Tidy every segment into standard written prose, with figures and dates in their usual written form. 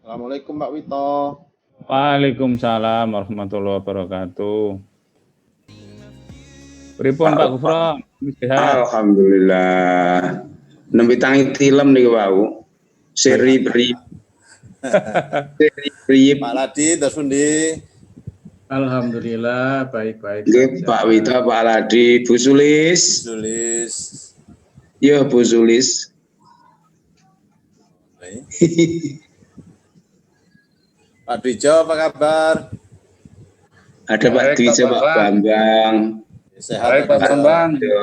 Assalamualaikum Pak Wito. Waalaikumsalam warahmatullahi wabarakatuh. Pripun Pak Gufron? Sehat? Alhamdulillah. Nembe tangi tilem niku wau. Seri beri. Seri beri. Pak Ladi terus pundi? Alhamdulillah baik-baik Nggih, saja. Pak Wito, Pak Ladi, Bu Sulis. Julis. Yo, Bu Sulis. Pak Dwijo apa kabar? Ada Pak Baik, Dwijo, Pak Pak Bambang. Sehat Baik, Pak Bambang. Yo.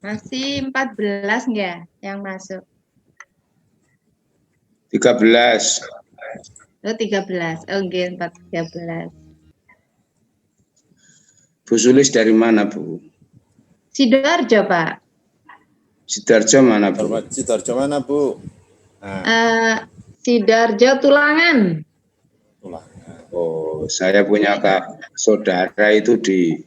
Masih 14 enggak yang masuk? 13. Oh, 13. Oh, enggak, 13. Bu Sulis dari mana, Bu? Sidoarjo, Pak. Sidoarjo mana, Bu? Sidoarjo mana, Bu? Sidoarjo Tulangan. Oh, saya punya saudara itu di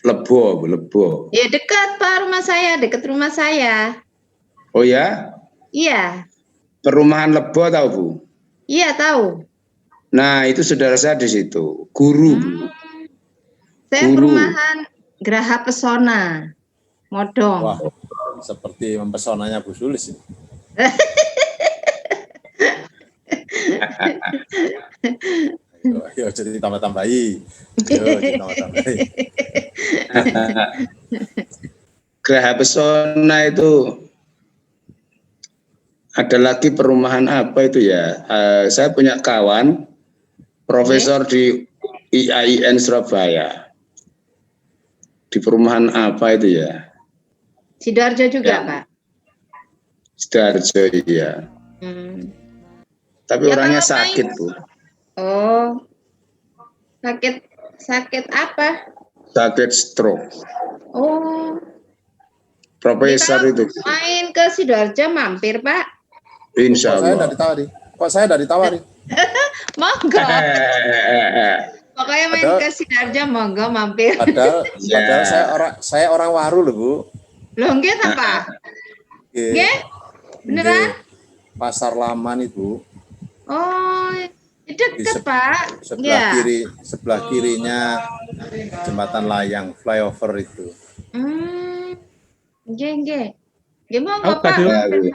Lebo. Ya, dekat Pak dekat rumah saya. Oh ya? Iya. Perumahan Lebo tahu, Bu? Iya, tahu. Nah, itu saudara saya di situ, guru, Bu. Saya Guru. perumahan Graha Pesona, Modong. Wah, seperti mempesonanya Bu Sulis. Ayo jadi tambah-tambahi. Graha Pesona itu ada lagi perumahan apa itu ya? Saya punya kawan profesor di IAIN Surabaya. Di perumahan apa itu ya? Sidoarjo juga, Ya. Pak. Sidoarjo, iya. Tapi Ya, orangnya kalau sakit, main- Bu. Oh. Sakit apa? Sakit stroke. Oh. Profesor Jadi itu. kalau main ke Sidoarjo mampir, Pak. Insya Kok saya Allah. dari ditawari? Kok saya dari ditawari? Monggo. Pokoknya main Padahal- ke Sidoarjo monggo mampir. Padahal Ya. saya orang Waru loh, Bu. Loh, nggih ta, Pak? Nggih? Beneran? Nggih. Pasar Lama nih, Bu. Oh, deket, Pak. Sebelah Ya. sebelah kirinya jembatan layang flyover itu. Nggih, nggih. Nggih, monggo, Aku gak Pak. di-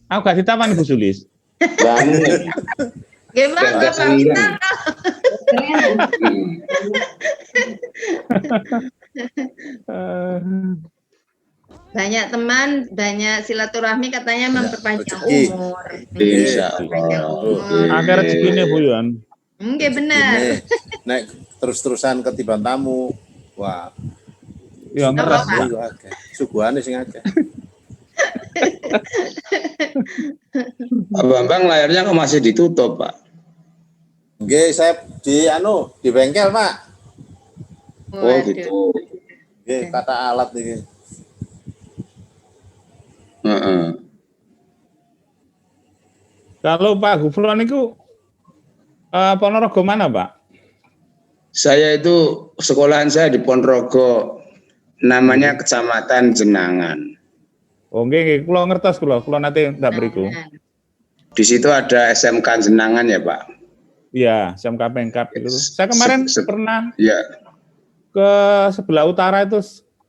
Aku gak ditawani Bu Sulis. Bangun. Nggih, monggo, Pak. Kita banyak teman, banyak silaturahmi katanya memperpanjang rezeki. umur. Insya Memperpanjang Allah. umur. Akhir rezekine Bu Yon. Nggih, bener. Ini naik terus-terusan ketiban tamu. Wah, Ya ngeres. Apa, Pak? iya akeh. Suguhane sing akeh. Pak Bambang layarnya kok masih ditutup, Pak? Nggih, saya di bengkel, Pak. Oh Waduh. gitu. Nggih, kata alat niki. Heeh. Kalau Pak Gufron itu Ponorogo mana, Pak? Saya itu sekolahan saya di Ponorogo, namanya Kecamatan Jenangan. Oh, nggih, kula ngertos kula nanti ndak beriku. Di situ ada SMK Jenangan ya, Pak? Iya, SMK Pengkap itu. Saya kemarin pernah Ya. ke sebelah utara itu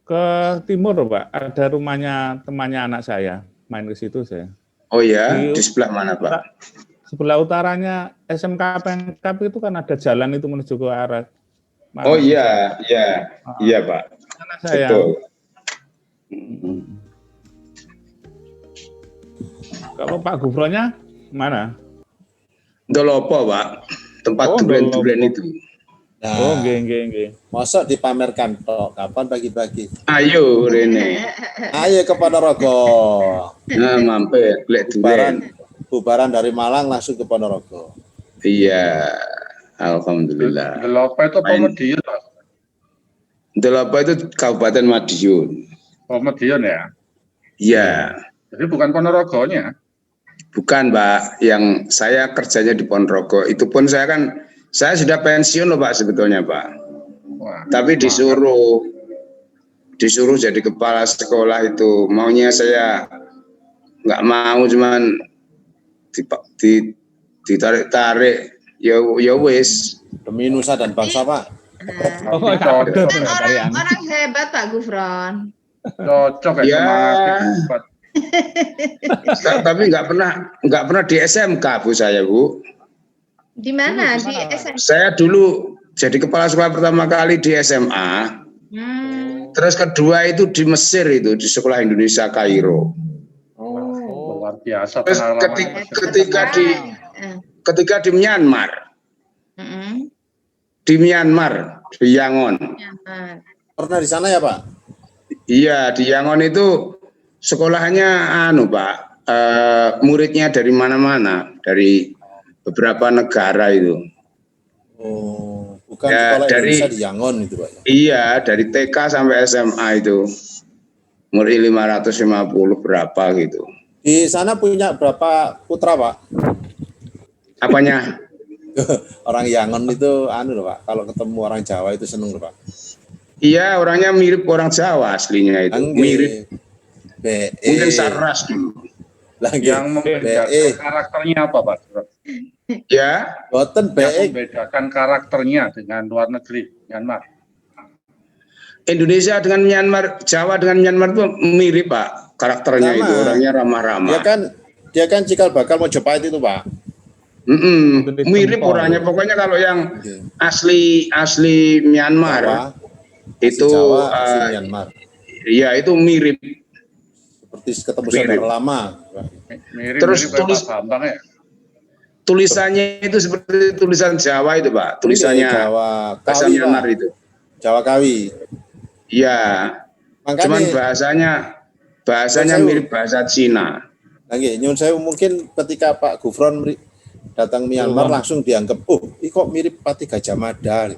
ke timur, Pak. Ada rumahnya temannya anak saya. Main ke situ saya. Oh ya, di sebelah mana, Pak? Sebelah utaranya SMK Pengkap itu kan ada jalan itu menuju ke arah. Oh iya, iya, iya Pak. anak saya. Betul. Kalau Pak Gufronnya mana? Dolopo, Pak. Tempat Oh, duren-duren Dolopo. itu. Oh, Nah, nggih. masa dipamerkan tok, kapan bagi-bagi? Ayo Rene. Ayo ke Ponorogo. Nah, mampir golek duren. Bubaran dari Malang langsung ke Ponorogo. Iya. Alhamdulillah. Dolopo itu apa Madiun, Pak? Dolopo itu Kabupaten Madiun. Oh, Madiun ya. Iya. Jadi bukan Ponorogonya. Bukan, Pak. Yang saya kerjanya di Ponorogo. Itu pun saya sudah pensiun loh, Pak, sebetulnya, Pak. Wah, Tapi disuruh jadi kepala sekolah itu. Maunya saya nggak mau, cuman ditarik. Ya wis. Demi nusa dan bangsa, Pak. Oh, Cocok. ada Kan tarian. orang hebat Pak Gufron. Cocok Ya. semangat. Tapi nggak pernah di SMK, Bu, saya, Bu. Di mana? Di SMP. Saya dulu jadi kepala sekolah pertama kali di SMA. Terus kedua itu di Mesir, itu di Sekolah Indonesia Kairo. Luar biasa Terus pengalaman. ketika di Myanmar, di Yangon. Pernah di sana ya, Pak? Iya, di Yangon itu sekolahnya Pak, muridnya dari mana-mana, dari beberapa negara itu. Oh, bukan Ya, sekolah dari- Indonesia di Yangon itu, Pak. Iya, dari TK sampai SMA itu. Murid 550 berapa gitu. Di sana punya berapa putra, Pak? Apanya? Orang Yangon itu loh, Pak. Kalau ketemu orang Jawa itu seneng loh, Pak. Iya, orangnya mirip orang Jawa aslinya itu. Angge. Mirip. BE. Mungkin saras dulu. Lagi Yang membedakan karakternya apa, Pak? Ya, boten Yang BE. membedakan karakternya dengan luar negeri, Myanmar. Indonesia dengan Myanmar, Jawa dengan Myanmar itu mirip, Pak. Karakternya Sama. itu orangnya ramah-ramah. Dia kan cikal bakal Mojopahit itu, Pak. Mirip orangnya. Pokoknya kalau yang asli Myanmar Jawa, itu Jawa, asli Myanmar. ya itu mirip. Seperti ketemu Mirip. saudara lama. Mirip Terus mirip kayak tulis- Pak Bambang ya. Tulisannya itu seperti tulisan Jawa itu, Pak. Tulisannya Jawa bahasa Kawi, Myanmar Pak. itu. Jawa Kawi. Iya. Cuman Makanya bahasanya Saya- mirip bahasa Cina. lagi nyun saya mungkin ketika Pak Gufron datang Myanmar langsung dianggap, ini kok mirip Pati Gajah Mada.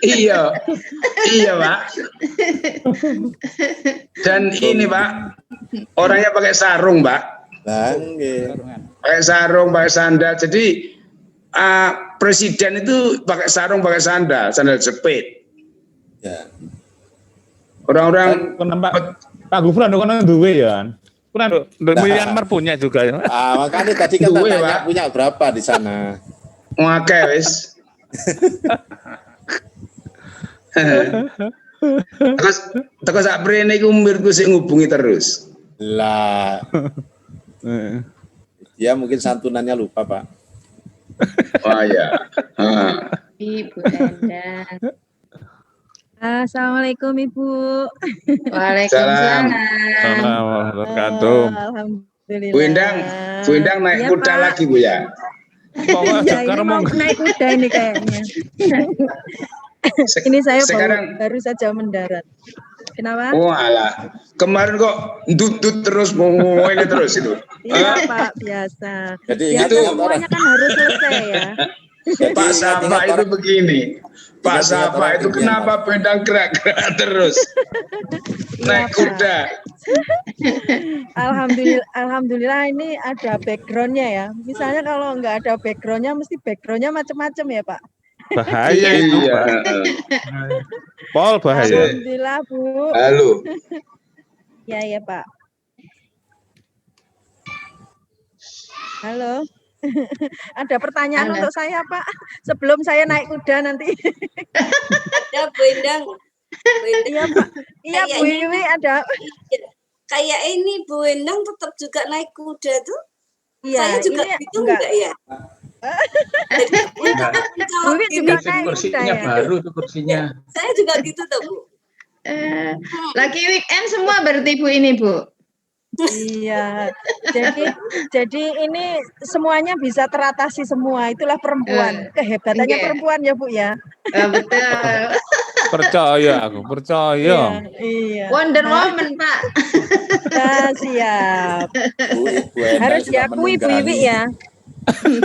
Iya, Pak. Dan ini, Pak, orangnya pakai sarung, Pak. Nah, nggih. Pakai sarung, pakai sandal. Jadi presiden itu pakai sarung, pakai sandal jepit. Ya. Orang-orang Kono Pak Gufron kono duwe ya. Kono Myanmar punya juga ya. Makanya tadi kan Duwe, tanya Pak. punya berapa di sana. ngake wis. Terus sak prene iku umirku sik ngubungi terus. Lah, dia mungkin santunannya lupa, Pak. Oh ya. Ibu Endang. Assalamualaikum Ibu. Waalaikumsalam. Wabarakatuh. Alhamdulillah. Bu Endang naik Iya, kuda Pak. lagi, Bu ya. Pokoknya Iya, ini sekarang mau mau naik kuda ini kayaknya. Ini saya sekarang baru saja mendarat. Kenapa? oh alah. Kemarin kok dudut terus mau ini terus itu. Iya Pak, biasa. Jadi Biasa itu semuanya kan harus selesai ya. Jadi Pak Sapa ingat itu orang- begini. Pak Ingat Sapa orang itu impian, kenapa pedang gerak-gerak terus? Naik Pak. kuda. Alhamdulillah ini ada backgroundnya ya. Misalnya kalau nggak ada backgroundnya, mesti backgroundnya macam-macam ya Pak. bahaya itu, Iya. Pak. Pol bahaya. Alhamdulillah Bu. Halo. Ya ya Pak. Halo. Ada pertanyaan Halo. untuk saya Pak sebelum saya naik kuda nanti. Ada Bu Endang. Bu Endang. Iya Pak. Iya Bu Kayaknya- Iwi ada. Iya. Kayak ini Bu Endang tetap juga naik kuda tuh. Iya Saya juga ini gitu enggak. enggak ya? Untuk Bu Wiwit ini juga Itu naik kursinya kuda ya? baru tuh kursinya. saya juga gitu tuh Bu. Lagi weekend semua berarti Bu ini Bu. Iya. Jadi ini semuanya bisa teratasi semua. Itulah perempuan. Kehebatannya Oke. perempuan ya Bu ya. Betul. Percaya aku, percaya. Iya. Wonder Woman Pak. Nah, siap. Bu Endang Harus suka diakui Bu Wiwit menunggangi. ya.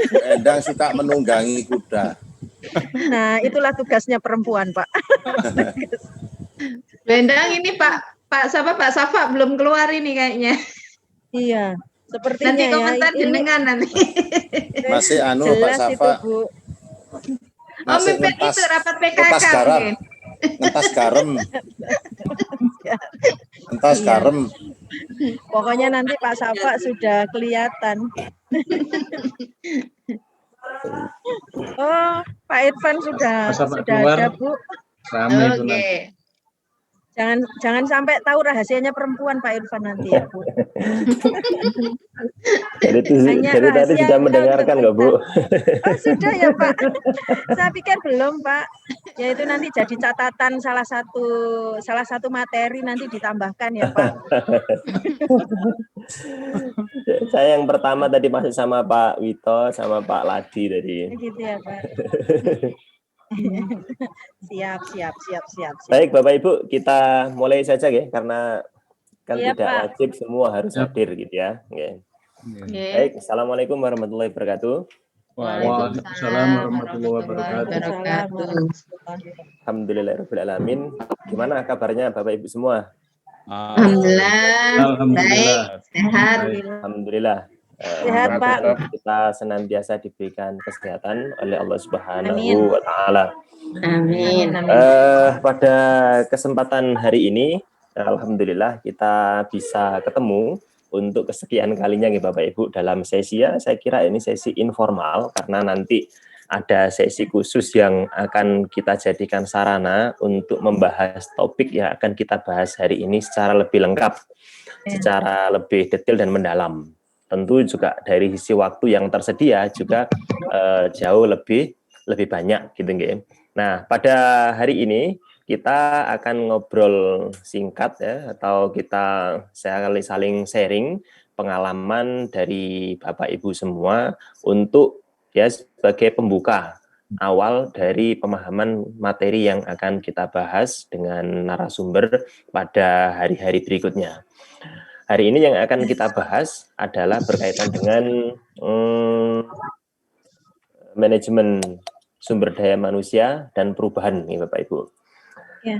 Bu Endang suka menunggangi kuda. Nah, itulah tugasnya perempuan, Pak. Bendang ini Pak Safa belum keluar ini kayaknya. Iya, sepertinya Nanti ya. komentar jenengan nanti. Masih anu Pak Jelas itu, Safa, Bu. masih Mimpin ngentas, itu rapat ngentas PKK garam, mungkin. ngentas garam, ngentas Iya. garam. Pokoknya nanti Pak Safa sudah kelihatan. Oh, Pak Irfan sudah Pak Safa sudah keluar. ada, Bu. Rame itu Oke. nanti. Jangan sampai tahu rahasianya perempuan Pak Irfan nanti ya, Bu. Jadi Hanya tadi rahasia sudah mendengarkan nggak Bu? Oh, sudah ya, Pak. Saya pikir belum, Pak. Ya itu nanti jadi catatan salah satu materi nanti ditambahkan ya, Pak. Saya yang pertama tadi masih sama Pak Wito sama Pak Ladi tadi. Gitu ya, Pak. Siap. Baik Bapak Ibu, kita mulai saja ya karena kan Iya, tidak Pak. wajib semua harus Ya. hadir gitu ya. Oke. Oke. Baik, Assalamualaikum warahmatullahi wabarakatuh. Waalaikumsalam warahmatullahi wabarakatuh. Alhamdulillahirrahmanirrahim. Gimana kabarnya Bapak Ibu semua? Alhamdulillah. Alhamdulillah. Baik, sehat. Alhamdulillah. Sehat, Pak. Kita senantiasa diberikan kesehatan oleh Allah Subhanahu Amin. wa taala. Amin. Pada kesempatan hari ini, alhamdulillah kita bisa ketemu untuk kesekian kalinya ya Bapak Ibu dalam sesi ya. Saya kira ini sesi informal karena nanti ada sesi khusus yang akan kita jadikan sarana untuk membahas topik yang akan kita bahas hari ini secara lebih lengkap, secara lebih detail dan mendalam. Tentu juga dari sisi waktu yang tersedia juga jauh lebih banyak gitu nggih. Nah, pada hari ini kita akan ngobrol singkat ya atau kita saling sharing pengalaman dari Bapak Ibu semua untuk ya sebagai pembuka awal dari pemahaman materi yang akan kita bahas dengan narasumber pada hari-hari berikutnya. Hari ini yang akan kita bahas adalah berkaitan dengan manajemen sumber daya manusia dan perubahan nih Bapak Ibu. Ya.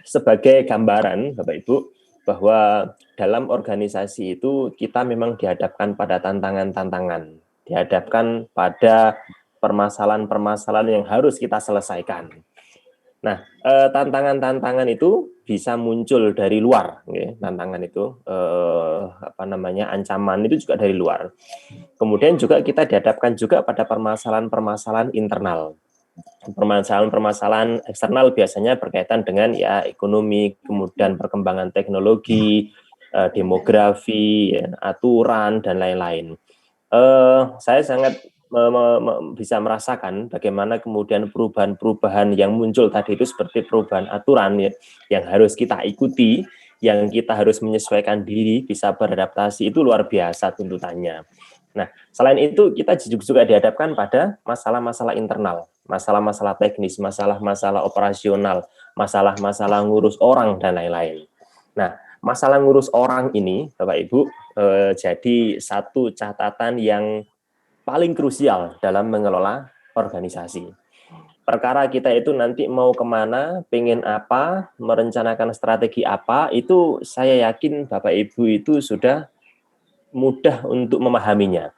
Sebagai gambaran Bapak Ibu bahwa dalam organisasi itu kita memang dihadapkan pada tantangan-tantangan, dihadapkan pada permasalahan-permasalahan yang harus kita selesaikan. Nah, tantangan-tantangan itu bisa muncul dari luar, ya. Tantangan itu, ancaman itu juga dari luar. Kemudian juga kita dihadapkan juga pada permasalahan-permasalahan internal. Permasalahan-permasalahan eksternal biasanya berkaitan dengan ya ekonomi, kemudian perkembangan teknologi, demografi, ya, aturan dan lain-lain. Saya sangat bisa merasakan bagaimana kemudian perubahan-perubahan yang muncul tadi itu seperti perubahan aturan ya, yang harus kita ikuti, yang kita harus menyesuaikan diri, bisa beradaptasi, itu luar biasa tuntutannya. Nah, selain itu kita juga dihadapkan pada masalah-masalah internal, masalah-masalah teknis, masalah-masalah operasional, masalah-masalah ngurus orang dan lain-lain. Nah, masalah ngurus orang ini, Bapak Ibu, jadi satu catatan yang paling krusial dalam mengelola organisasi. Perkara kita itu nanti mau kemana, pengen apa, merencanakan strategi apa, itu saya yakin Bapak Ibu itu sudah mudah untuk memahaminya.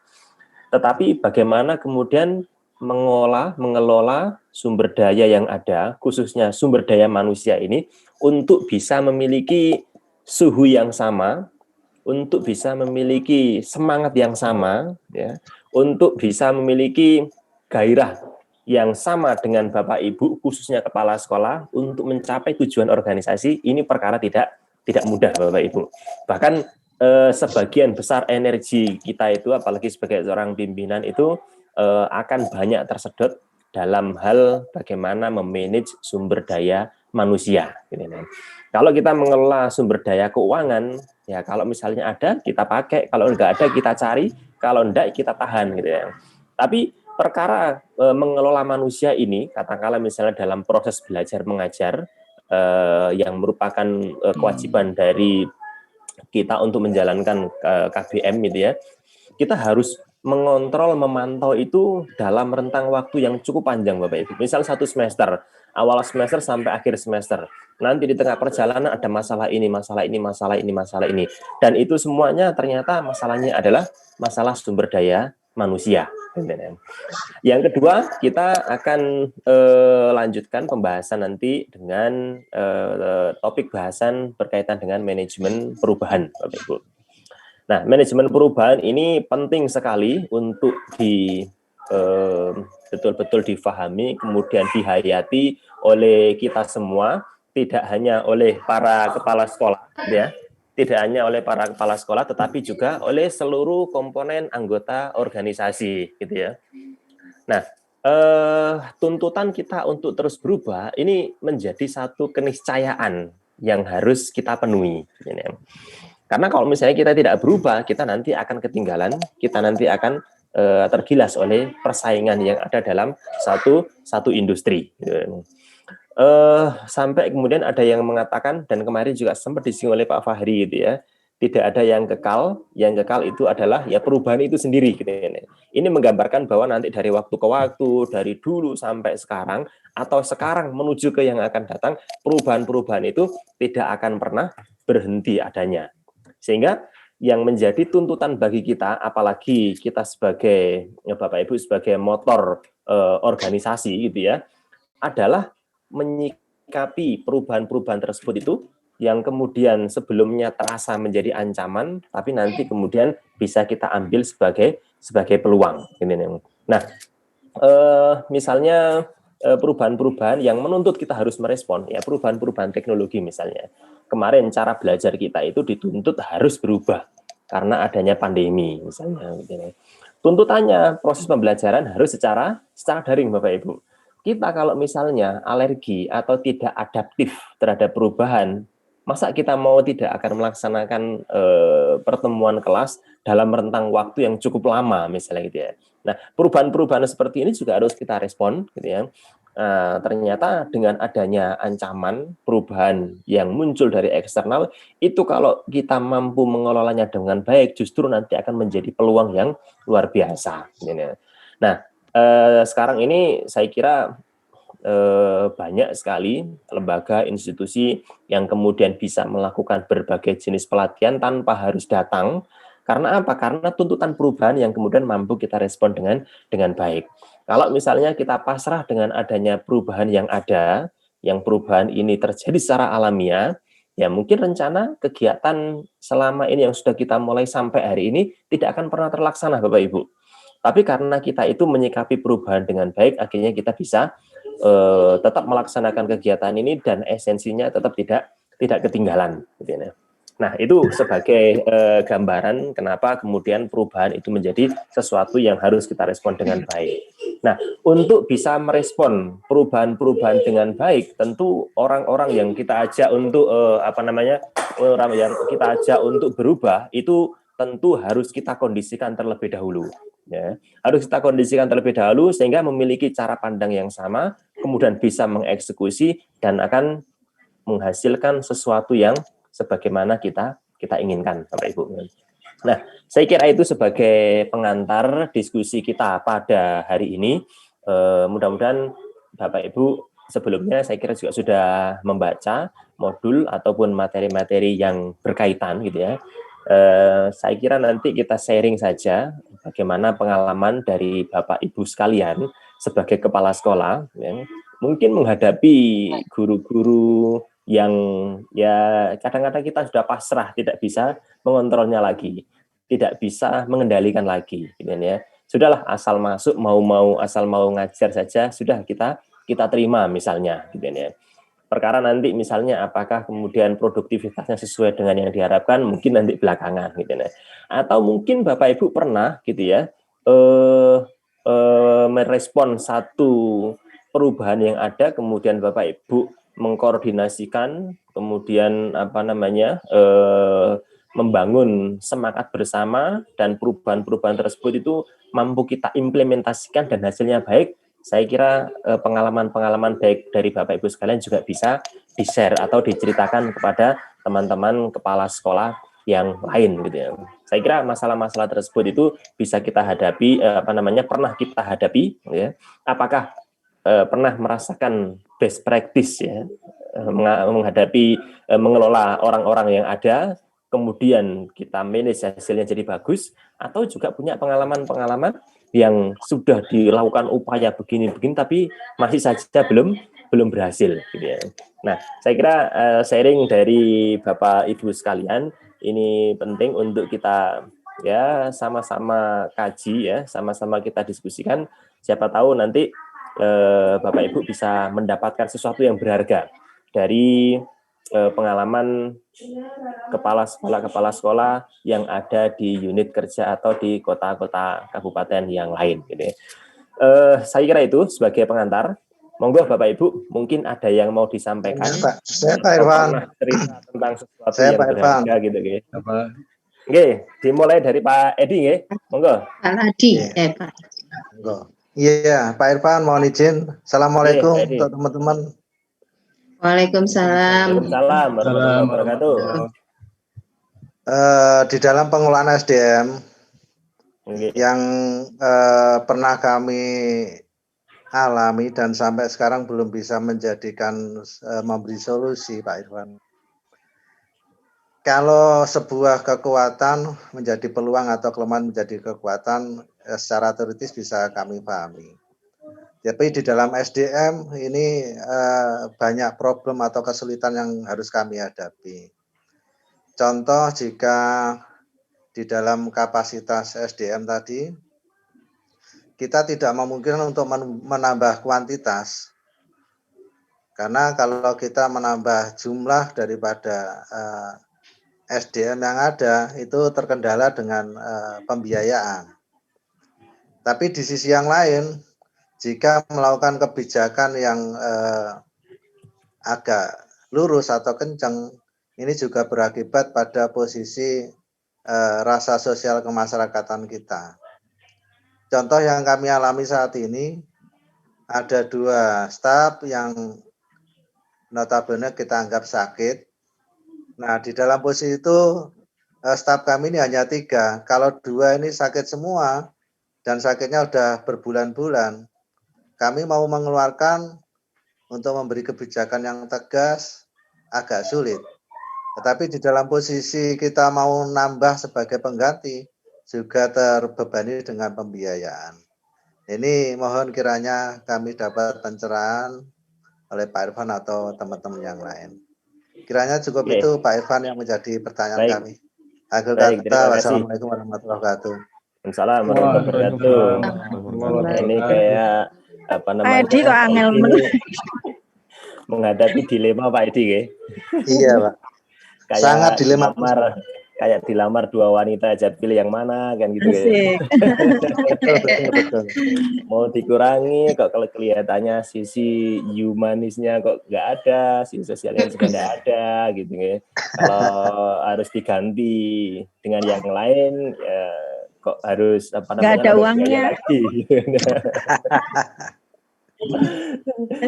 Tetapi bagaimana kemudian mengelola sumber daya yang ada, khususnya sumber daya manusia ini, untuk bisa memiliki suhu yang sama, untuk bisa memiliki semangat yang sama, ya, untuk bisa memiliki gairah yang sama dengan Bapak Ibu, khususnya kepala sekolah, untuk mencapai tujuan organisasi, ini perkara tidak mudah Bapak Ibu. Bahkan sebagian besar energi kita itu, apalagi sebagai seorang pimpinan itu, akan banyak tersedot dalam hal bagaimana memanage sumber daya manusia. Gitu ya. Kalau kita mengelola sumber daya keuangan, ya kalau misalnya ada kita pakai, kalau enggak ada kita cari, kalau enggak kita tahan gitu ya. Tapi perkara mengelola manusia ini, katakanlah misalnya dalam proses belajar mengajar yang merupakan kewajiban dari kita untuk menjalankan KBM gitu ya, kita harus mengontrol, memantau itu dalam rentang waktu yang cukup panjang Bapak Ibu. Misal 1 semester, awal semester sampai akhir semester. Nanti di tengah perjalanan ada masalah ini, masalah ini, masalah ini, masalah ini. Dan itu semuanya ternyata masalahnya adalah masalah sumber daya manusia. Yang kedua, kita akan lanjutkan pembahasan nanti dengan topik bahasan berkaitan dengan manajemen perubahan Bapak Ibu. Nah, manajemen perubahan ini penting sekali untuk betul-betul difahami, kemudian dihayati oleh kita semua, tidak hanya oleh para kepala sekolah, ya, tidak hanya oleh para kepala sekolah, tetapi juga oleh seluruh komponen anggota organisasi, gitu ya. Nah, tuntutan kita untuk terus berubah ini menjadi satu keniscayaan yang harus kita penuhi. Gitu ya. Karena kalau misalnya kita tidak berubah, kita nanti akan ketinggalan, kita nanti akan tergilas oleh persaingan yang ada dalam satu industri. Sampai kemudian ada yang mengatakan, dan kemarin juga sempat disinggung oleh Pak Fahri gitu ya, tidak ada yang kekal itu adalah ya perubahan itu sendiri. Gitu ya. Ini menggambarkan bahwa nanti dari waktu ke waktu, dari dulu sampai sekarang, atau sekarang menuju ke yang akan datang, perubahan-perubahan itu tidak akan pernah berhenti adanya. Sehingga yang menjadi tuntutan bagi kita, apalagi kita sebagai Bapak Ibu sebagai motor organisasi gitu ya, adalah menyikapi perubahan-perubahan tersebut itu yang kemudian sebelumnya terasa menjadi ancaman, tapi nanti kemudian bisa kita ambil sebagai peluang. Nah, misalnya perubahan-perubahan yang menuntut kita harus merespon, ya perubahan-perubahan teknologi misalnya. Kemarin cara belajar kita itu dituntut harus berubah karena adanya pandemi misalnya. Tuntutannya proses pembelajaran harus secara daring Bapak Ibu. Kita kalau misalnya alergi atau tidak adaptif terhadap perubahan, masa kita mau tidak akan melaksanakan pertemuan kelas dalam rentang waktu yang cukup lama misalnya gitu ya. Nah, perubahan-perubahan seperti ini juga harus kita respon gitu ya. Ternyata dengan adanya ancaman perubahan yang muncul dari eksternal, itu kalau kita mampu mengelolanya dengan baik, justru nanti akan menjadi peluang yang luar biasa. Nah, sekarang ini saya kira banyak sekali lembaga, institusi yang kemudian bisa melakukan berbagai jenis pelatihan tanpa harus datang. Karena apa? Karena tuntutan perubahan yang kemudian mampu kita respon dengan baik. Kalau misalnya kita pasrah dengan adanya perubahan yang ada, yang perubahan ini terjadi secara alamiah, ya mungkin rencana kegiatan selama ini yang sudah kita mulai sampai hari ini tidak akan pernah terlaksana Bapak Ibu. Tapi karena kita itu menyikapi perubahan dengan baik, akhirnya kita bisa tetap melaksanakan kegiatan ini dan esensinya tetap tidak ketinggalan. Nah, itu sebagai gambaran kenapa kemudian perubahan itu menjadi sesuatu yang harus kita respon dengan baik. Nah, untuk bisa merespon perubahan-perubahan dengan baik, tentu orang-orang yang kita ajak untuk orang yang kita ajak untuk berubah itu tentu harus kita kondisikan terlebih dahulu. Ya, harus kita kondisikan terlebih dahulu sehingga memiliki cara pandang yang sama, kemudian bisa mengeksekusi dan akan menghasilkan sesuatu yang sebagaimana kita inginkan, Bapak Ibu. Nah, saya kira itu sebagai pengantar diskusi kita pada hari ini. Mudah-mudahan Bapak Ibu sebelumnya saya kira juga sudah membaca modul ataupun materi-materi yang berkaitan gitu ya. Saya kira nanti kita sharing saja bagaimana pengalaman dari Bapak Ibu sekalian sebagai kepala sekolah yang mungkin menghadapi guru-guru yang ya kadang-kadang kita sudah pasrah, tidak bisa mengontrolnya lagi, tidak bisa mengendalikan lagi, gitu ya. Sudahlah asal masuk asal mau ngajar saja sudah kita terima misalnya, gitu ya. Perkara nanti misalnya apakah kemudian produktivitasnya sesuai dengan yang diharapkan mungkin nanti belakangan, gitu ya. Atau mungkin Bapak Ibu pernah gitu ya merespon satu perubahan yang ada, kemudian Bapak Ibu mengkoordinasikan, kemudian membangun semangat bersama, dan perubahan-perubahan tersebut itu mampu kita implementasikan dan hasilnya baik. Saya kira pengalaman-pengalaman baik dari Bapak Ibu sekalian juga bisa di-share atau diceritakan kepada teman-teman kepala sekolah yang lain gitu ya. Saya kira masalah-masalah tersebut itu bisa kita hadapi, pernah kita hadapi ya. Apakah pernah merasakan best practice ya, menghadapi mengelola orang-orang yang ada, kemudian kita manage hasilnya jadi bagus, atau juga punya pengalaman-pengalaman yang sudah dilakukan upaya begini-begini tapi masih saja belum berhasil gitu ya. Nah, saya kira sharing dari Bapak Ibu sekalian ini penting untuk kita ya sama-sama kaji ya, sama-sama kita diskusikan. Siapa tahu nanti Bapak Ibu bisa mendapatkan sesuatu yang berharga dari pengalaman kepala sekolah yang ada di unit kerja atau di kota-kota kabupaten yang lain gitu ya. Saya kira itu sebagai pengantar. Monggo Bapak Ibu, mungkin ada yang mau disampaikan. Saya Pak Irfan. Cerita tentang sesuatu yang berharga gitu ya. Oke, dimulai dari Pak Edi nggih. Monggo. Pak Ladi, Pak. Monggo. Iya, Pak Irfan mohon izin. Assalamualaikum untuk teman-teman. Waalaikumsalam. Waalaikumsalam warahmatullahi wabarakatuh. Di dalam pengelolaan SDM yang pernah kami alami dan sampai sekarang belum bisa menjadikan memberi solusi, Pak Irfan. Kalau sebuah kekuatan menjadi peluang atau kelemahan menjadi kekuatan, secara teoritis bisa kami pahami. Tapi di dalam SDM ini banyak problem atau kesulitan yang harus kami hadapi. Contoh jika di dalam kapasitas SDM tadi, kita tidak memungkinkan untuk menambah kuantitas. Karena kalau kita menambah jumlah daripada SDM yang ada, itu terkendala dengan pembiayaan. Tapi di sisi yang lain, jika melakukan kebijakan yang agak lurus atau kencang, ini juga berakibat pada posisi rasa sosial kemasyarakatan kita. Contoh yang kami alami saat ini, ada 2 staf yang notabene kita anggap sakit. Nah, di dalam posisi itu staf kami ini hanya 3. Kalau 2 ini sakit semua dan sakitnya udah berbulan-bulan, kami mau mengeluarkan untuk memberi kebijakan yang tegas agak sulit. Tetapi di dalam posisi kita mau nambah sebagai pengganti juga terbebani dengan pembiayaan. Ini mohon kiranya kami dapat pencerahan oleh Pak Irfan atau teman-teman yang lain. Kiranya cukup itu Pak Irfan yang menjadi pertanyaan kami. Akhir kata, wassalamualaikum warahmatullahi wabarakatuh. Waalaikumsalam warahmatullahi wabarakatuh. Ini kayak apa namanya? Pak Edi kok angel menghadapi dilema Pak Edi ya. Iya Pak. Kayak sangat dilema. Kayak dilamar 2 wanita aja pilih yang mana kan gitu ya. Betul. Mau dikurangi kok kalau kelihatannya sisi humanisnya kok nggak ada, sisi sosialnya juga nggak ada gitu ya. Kalau harus diganti dengan yang lain ya kok harus apa namanya? Nggak ada uangnya. Lagi.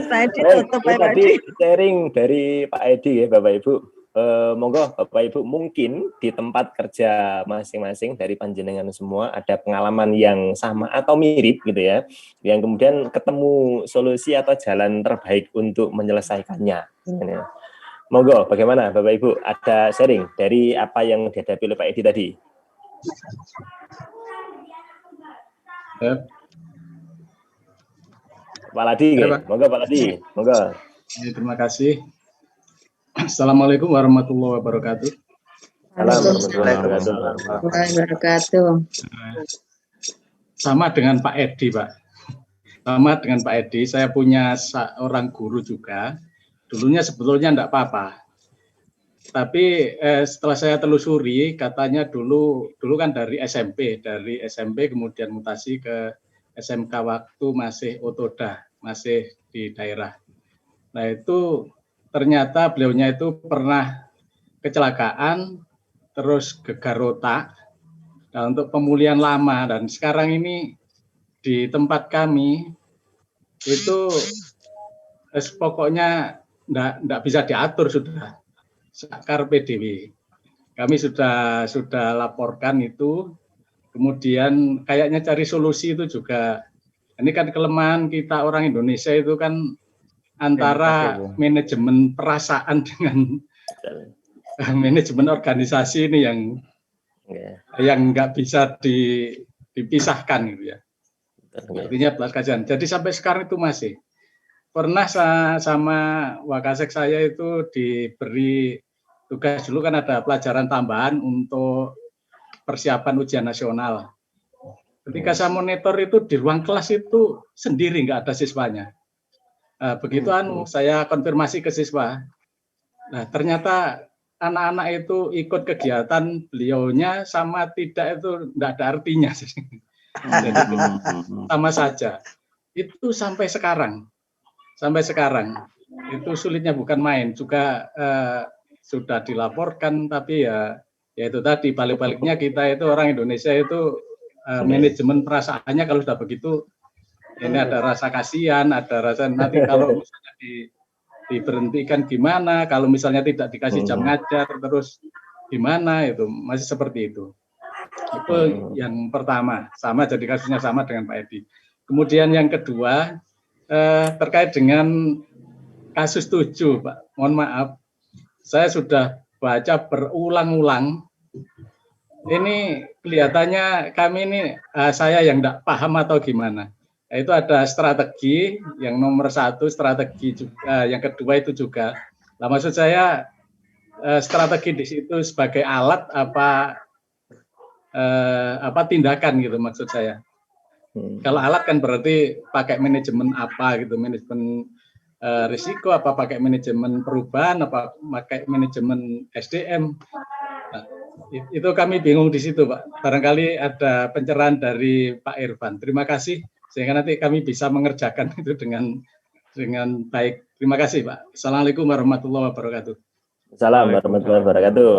Pak Edi tutup Pak Edi. Sharing dari Pak Edi ya Bapak Ibu. Monggo Bapak Ibu mungkin di tempat kerja masing-masing dari panjenengan semua ada pengalaman yang sama atau mirip gitu ya, yang kemudian ketemu solusi atau jalan terbaik untuk menyelesaikannya. Monggo bagaimana Bapak Ibu, ada sharing dari apa yang dihadapi oleh Pak Edi tadi? Pak Ladi, monggo Pak Ladi, monggo. Terima kasih. Assalamualaikum warahmatullahi wabarakatuh. Waalaikumsalam warahmatullahi wabarakatuh. Sama dengan Pak Edi, Pak. Sama dengan Pak Edi, saya punya seorang guru juga. Dulunya sebetulnya enggak apa-apa. Tapi setelah saya telusuri, katanya dulu kan dari SMP kemudian mutasi ke SMK waktu masih Otoda, masih di daerah. Nah itu ternyata beliaunya itu pernah kecelakaan, terus gegar otak. Nah untuk pemulihan lama, dan sekarang ini di tempat kami itu pokoknya enggak bisa diatur sudah. Sakar PDW. Kami sudah laporkan itu, kemudian kayaknya cari solusi itu juga. Ini kan kelemahan kita orang Indonesia itu kan antara manajemen perasaan dengan manajemen organisasi ini yang nggak bisa dipisahkan gitu ya. Artinya belas kasihan. Jadi sampai sekarang itu masih pernah sama Wakasek saya itu diberi tugas dulu, kan ada pelajaran tambahan untuk persiapan ujian nasional. Ketika saya monitor itu di ruang kelas itu sendiri, nggak ada siswanya. Begitu saya konfirmasi ke siswa, nah ternyata anak-anak itu ikut kegiatan beliaunya sama tidak itu nggak ada artinya. Jadi sama saja. Itu sampai sekarang itu sulitnya bukan main. Juga sudah dilaporkan, tapi ya itu tadi balik-baliknya kita itu orang Indonesia itu manajemen perasaannya kalau sudah begitu. Ini ada rasa kasihan, ada rasa nanti kalau misalnya diberhentikan gimana, kalau misalnya tidak dikasih jam ngajar terus gimana, itu masih seperti itu. Itu yang pertama, sama jadi kasusnya sama dengan Pak Edi. Kemudian yang kedua terkait dengan kasus 7, Pak. Mohon maaf, saya sudah baca berulang-ulang. Ini kelihatannya kami ini saya yang tidak paham atau gimana. Itu ada strategi yang nomor 1, strategi juga, yang kedua itu juga. Nah, maksud saya strategi di situ sebagai alat apa tindakan gitu maksud saya. Kalau alat kan berarti pakai manajemen apa gitu, manajemen risiko apa pakai manajemen perubahan apa pakai manajemen SDM. Nah, itu kami bingung di situ, Pak. Barangkali ada pencerahan dari Pak Irfan. Terima kasih. Sehingga nanti kami bisa mengerjakan itu dengan baik. Terima kasih, Pak. Assalamualaikum warahmatullahi wabarakatuh. Assalamualaikum warahmatullahi wabarakatuh.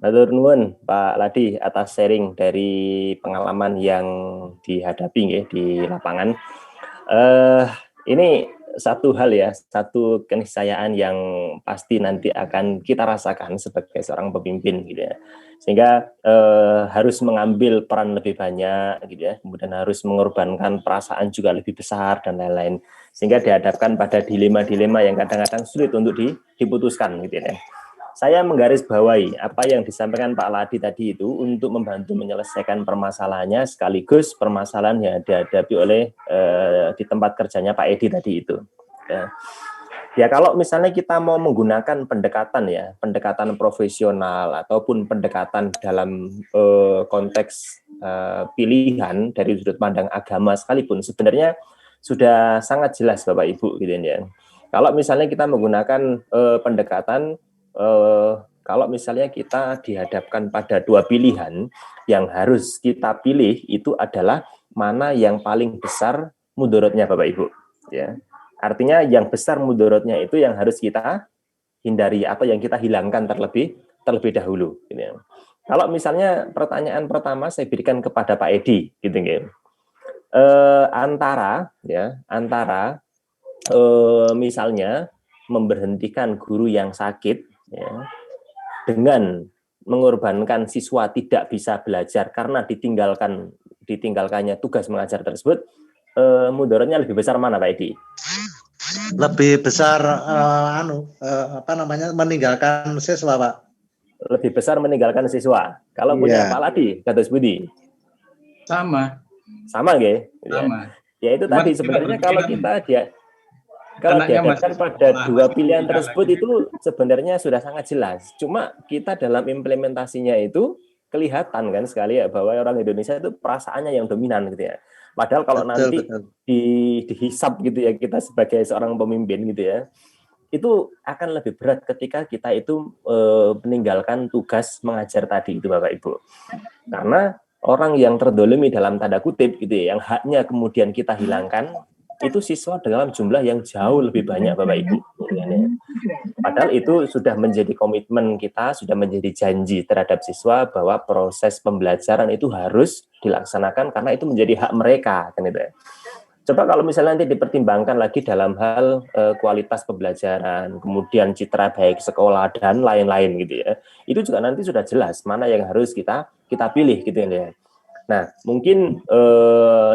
Matur nuwun Pak Ladi atas sharing dari pengalaman yang dihadapi di lapangan. Ini satu hal ya, satu keniscayaan yang pasti nanti akan kita rasakan sebagai seorang pemimpin gitu ya. Sehingga harus mengambil peran lebih banyak gitu ya, kemudian harus mengorbankan perasaan juga lebih besar dan lain-lain, sehingga dihadapkan pada dilema-dilema yang kadang-kadang sulit untuk diputuskan gitu ya. Saya menggarisbawahi apa yang disampaikan Pak Ladi tadi itu untuk membantu menyelesaikan permasalahannya, sekaligus permasalahan yang dihadapi oleh di tempat kerjanya Pak Edi tadi itu. Ya kalau misalnya kita mau menggunakan pendekatan profesional ataupun pendekatan dalam konteks pilihan dari sudut pandang agama sekalipun, sebenarnya sudah sangat jelas Bapak Ibu gitu ya. Kalau misalnya kita menggunakan pendekatan kalau misalnya kita dihadapkan pada dua pilihan yang harus kita pilih, itu adalah mana yang paling besar mudorotnya Bapak Ibu ya. Artinya yang besar mudorotnya itu yang harus kita hindari atau yang kita hilangkan terlebih dahulu gitu ya. Kalau misalnya pertanyaan pertama saya berikan kepada Pak Edi gitu ya. Antara misalnya memberhentikan guru yang sakit ya, dengan mengorbankan siswa tidak bisa belajar karena ditinggalkannya tugas mengajar tersebut, mudorotnya lebih besar mana Pak Edi? Lebih besar meninggalkan siswa, Pak. Lebih besar meninggalkan siswa. Kalau punya Pak Ladi, Gatus Budi? Sama nggih? Sama. Ya itu tadi sebenarnya kalau kita dihadapkan pada dua pilihan tersebut itu sebenarnya sudah sangat jelas. Cuma kita dalam implementasinya itu kelihatan kan sekali ya bahwa orang Indonesia itu perasaannya yang dominan gitu ya. Padahal kalau nanti dihisap gitu ya kita sebagai seorang pemimpin gitu ya, itu akan lebih berat ketika kita itu meninggalkan tugas mengajar tadi itu Bapak Ibu. Karena orang yang terdolimi dalam tanda kutip gitu ya, yang haknya kemudian kita hilangkan, itu siswa dalam jumlah yang jauh lebih banyak Bapak Ibu. Padahal itu sudah menjadi komitmen kita, sudah menjadi janji terhadap siswa bahwa proses pembelajaran itu harus dilaksanakan karena itu menjadi hak mereka, kan itu ya. Coba kalau misalnya nanti dipertimbangkan lagi dalam hal kualitas pembelajaran, kemudian citra baik sekolah dan lain-lain gitu ya. Itu juga nanti sudah jelas mana yang harus kita pilih gitu ya. Nah, mungkin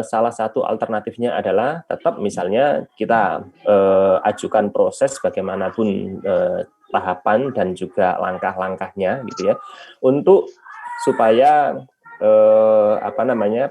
salah satu alternatifnya adalah tetap misalnya kita ajukan proses bagaimanapun tahapan dan juga langkah-langkahnya gitu ya, untuk supaya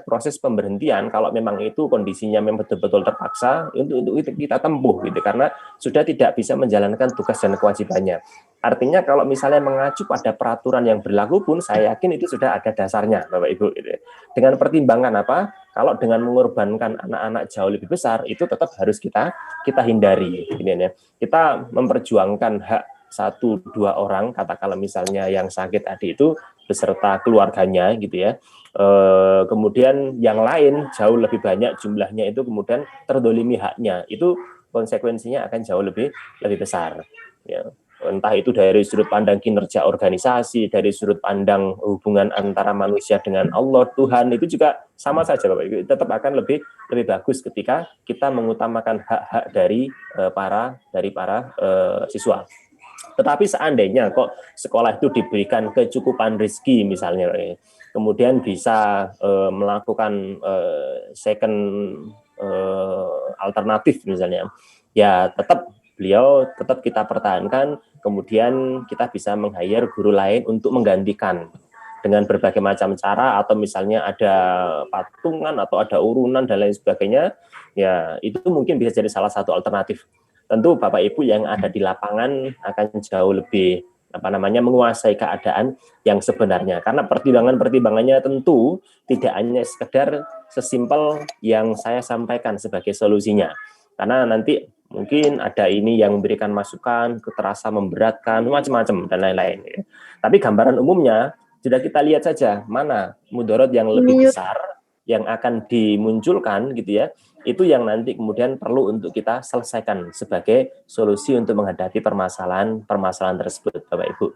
proses pemberhentian kalau memang itu kondisinya memang betul-betul terpaksa untuk kita tempuh gitu, karena sudah tidak bisa menjalankan tugas dan kewajibannya. Artinya kalau misalnya mengacu pada peraturan yang berlaku pun saya yakin itu sudah ada dasarnya Bapak Ibu gitu. Dengan pertimbangan apa? Kalau dengan mengorbankan anak-anak jauh lebih besar itu tetap harus kita hindari gitu ya. Kita memperjuangkan hak 1-2 orang, katakanlah misalnya yang sakit tadi itu beserta keluarganya gitu ya. Kemudian yang lain jauh lebih banyak jumlahnya itu kemudian terdolimi haknya, itu konsekuensinya akan jauh lebih besar ya. Entah itu dari sudut pandang kinerja organisasi, dari sudut pandang hubungan antara manusia dengan Allah Tuhan, itu juga sama saja Bapak Ibu, tetap akan lebih bagus ketika kita mengutamakan hak-hak dari para siswa. Tetapi seandainya kok sekolah itu diberikan kecukupan rezeki misalnya, kemudian bisa melakukan second alternatif misalnya, ya tetap kita pertahankan, kemudian kita bisa meng-hire guru lain untuk menggantikan dengan berbagai macam cara, atau misalnya ada patungan atau ada urunan dan lain sebagainya, ya itu mungkin bisa jadi salah satu alternatif. Tentu Bapak Ibu yang ada di lapangan akan jauh lebih menguasai keadaan yang sebenarnya, karena pertimbangannya tentu tidak hanya sekedar sesimpel yang saya sampaikan sebagai solusinya, karena nanti mungkin ada ini yang memberikan masukan, terasa memberatkan, macam-macam dan lain-lain. Tapi gambaran umumnya sudah kita lihat saja mana mudarat yang lebih besar yang akan dimunculkan gitu ya. Itu yang nanti kemudian perlu untuk kita selesaikan sebagai solusi untuk menghadapi permasalahan tersebut, Bapak Ibu.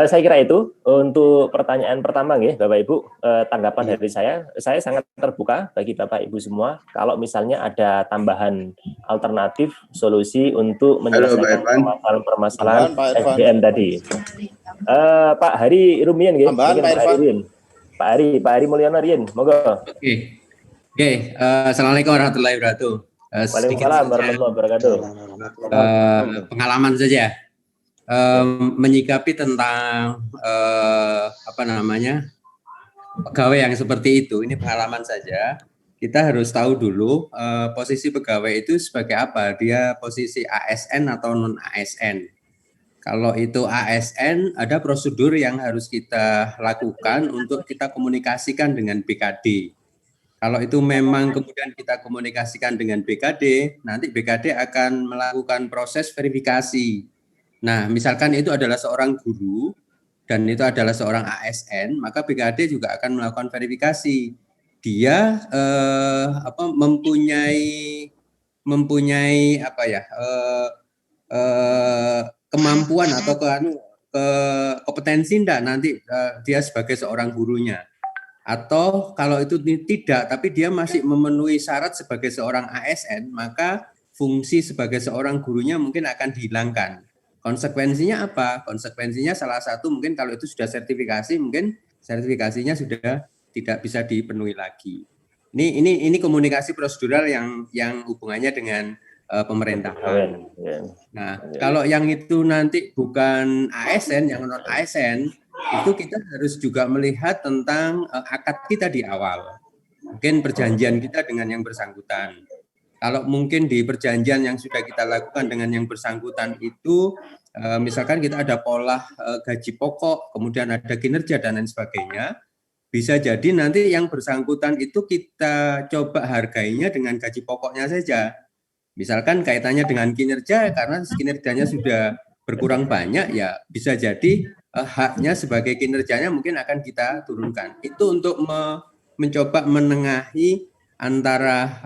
Saya kira itu untuk pertanyaan pertama, Bapak Ibu. Tanggapan dari saya sangat terbuka bagi Bapak Ibu semua. Kalau misalnya ada tambahan alternatif solusi untuk menyelesaikan permasalahan SDM tadi. Pak Hari Rumian, Pak Hari Mulyono Rien, monggo. Oke, assalamualaikum warahmatullahi wabarakatuh. Waalaikumsalam warahmatullahi wabarakatuh. Pengalaman saja, menyikapi tentang pegawai yang seperti itu. Ini pengalaman saja. Kita harus tahu dulu posisi pegawai itu sebagai apa. Dia posisi ASN atau non ASN. Kalau itu ASN, ada prosedur yang harus kita lakukan untuk kita komunikasikan dengan BKD. Kalau itu memang kemudian kita komunikasikan dengan BKD, nanti BKD akan melakukan proses verifikasi. Nah, misalkan itu adalah seorang guru dan itu adalah seorang ASN, maka BKD juga akan melakukan verifikasi. Dia mempunyai kemampuan atau kompetensi enggak nanti dia sebagai seorang gurunya. Atau kalau itu tidak, tapi dia masih memenuhi syarat sebagai seorang ASN, maka fungsi sebagai seorang gurunya mungkin akan dihilangkan. Konsekuensinya apa? Konsekuensinya salah satu mungkin kalau itu sudah sertifikasi, mungkin sertifikasinya sudah tidak bisa dipenuhi lagi. Ini komunikasi prosedural yang hubungannya dengan pemerintahan. Nah, kalau yang itu nanti bukan ASN, yang non ASN, itu kita harus juga melihat tentang akad kita di awal. Mungkin perjanjian kita dengan yang bersangkutan. Kalau mungkin di perjanjian yang sudah kita lakukan dengan yang bersangkutan itu, misalkan kita ada pola gaji pokok, kemudian ada kinerja dan lain sebagainya, bisa jadi nanti yang bersangkutan itu kita coba hargainya dengan gaji pokoknya saja. Misalkan kaitannya dengan kinerja, karena kinerjanya sudah berkurang banyak, ya bisa jadi haknya sebagai kinerjanya mungkin akan kita turunkan. Itu untuk mencoba menengahi antara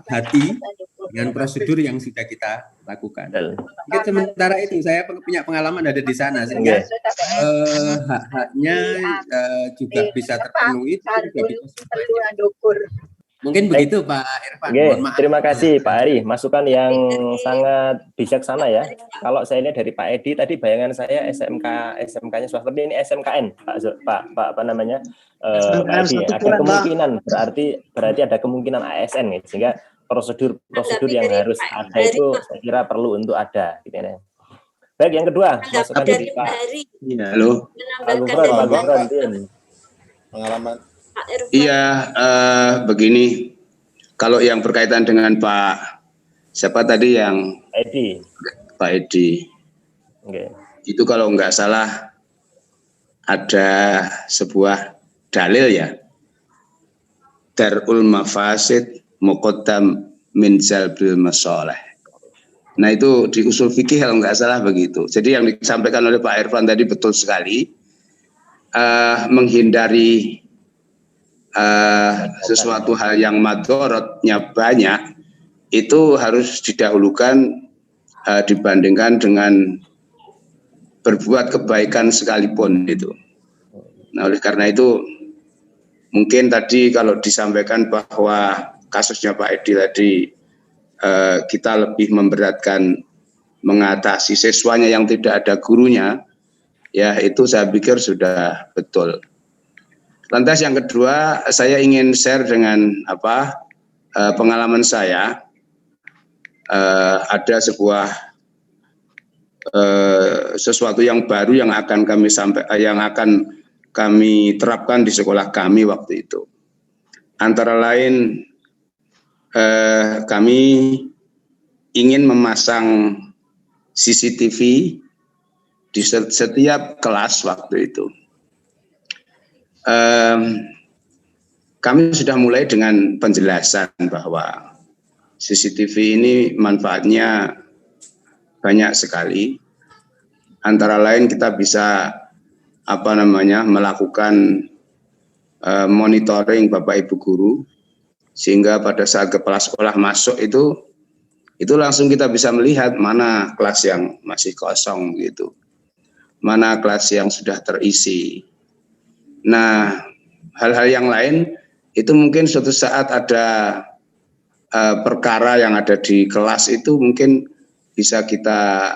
hati dengan prosedur yang sudah kita lakukan. Mungkin sementara itu saya punya pengalaman ada di sana sehingga hak-haknya juga bisa terpenuhi. Mungkin begitu Pak Irfan. Mohon maaf. Terima kasih Pak Ari, masukan yang sangat bijaksana ya. Kalau saya lihat dari Pak Edi tadi bayangan saya SMK-nya swasta, tapi ini SMKN Pak apa namanya? Pak Edi, ada kemungkinan berarti ada kemungkinan ASN ya, sehingga prosedur yang harus ada itu saya kira perlu untuk ada gitu ya. Baik, yang kedua masukan dari Pak. Halo. Pengalaman. Iya, begini, kalau yang berkaitan dengan Pak, siapa tadi yang Edi. Pak Edi, itu kalau nggak salah ada sebuah dalil ya, darul mafasid muqaddam min jalbil masalih. Nah itu di usul fikih kalau nggak salah begitu. Jadi yang disampaikan oleh Pak Irfan tadi betul sekali, menghindari sesuatu hal yang madorotnya banyak itu harus didahulukan dibandingkan dengan berbuat kebaikan sekalipun itu. Nah oleh karena itu mungkin tadi kalau disampaikan bahwa kasusnya Pak Edi tadi kita lebih memberatkan mengatasi siswanya yang tidak ada gurunya, ya itu saya pikir sudah betul. Lantas yang kedua, saya ingin share dengan pengalaman saya. Ada sesuatu yang baru yang akan kami terapkan di sekolah kami waktu itu. Antara lain, kami ingin memasang CCTV di setiap kelas waktu itu. Kami sudah mulai dengan penjelasan bahwa CCTV ini manfaatnya banyak sekali. Antara lain kita bisa melakukan monitoring Bapak Ibu guru, sehingga pada saat kepala sekolah masuk itu langsung kita bisa melihat mana kelas yang masih kosong gitu, mana kelas yang sudah terisi. Nah, hal-hal yang lain itu mungkin suatu saat ada perkara yang ada di kelas itu mungkin bisa kita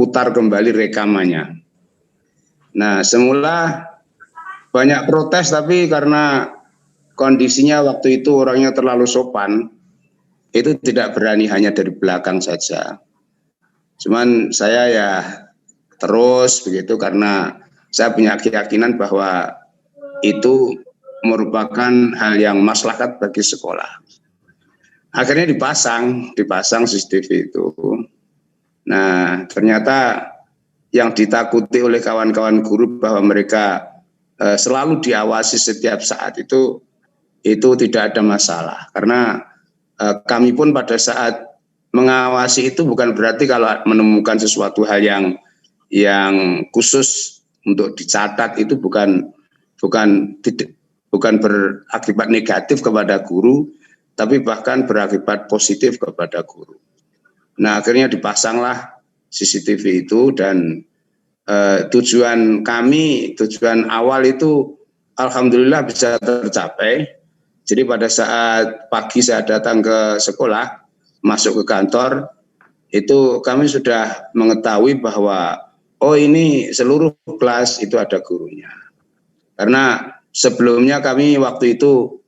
putar kembali rekamannya. Nah, semula banyak protes, tapi karena kondisinya waktu itu orangnya terlalu sopan, itu tidak berani hanya dari belakang saja. Cuman saya ya terus begitu karena saya punya keyakinan bahwa itu merupakan hal yang maslahat bagi sekolah. Akhirnya dipasang CCTV itu. Nah, ternyata yang ditakuti oleh kawan-kawan guru bahwa mereka selalu diawasi setiap saat itu tidak ada masalah. Karena kami pun pada saat mengawasi itu bukan berarti kalau menemukan sesuatu hal yang khusus untuk dicatat itu bukan berakibat negatif kepada guru, tapi bahkan berakibat positif kepada guru. Nah, akhirnya dipasanglah CCTV itu dan tujuan awal itu alhamdulillah bisa tercapai. Jadi pada saat pagi saya datang ke sekolah, masuk ke kantor, itu kami sudah mengetahui bahwa ini seluruh kelas itu ada gurunya. Karena sebelumnya kami waktu itu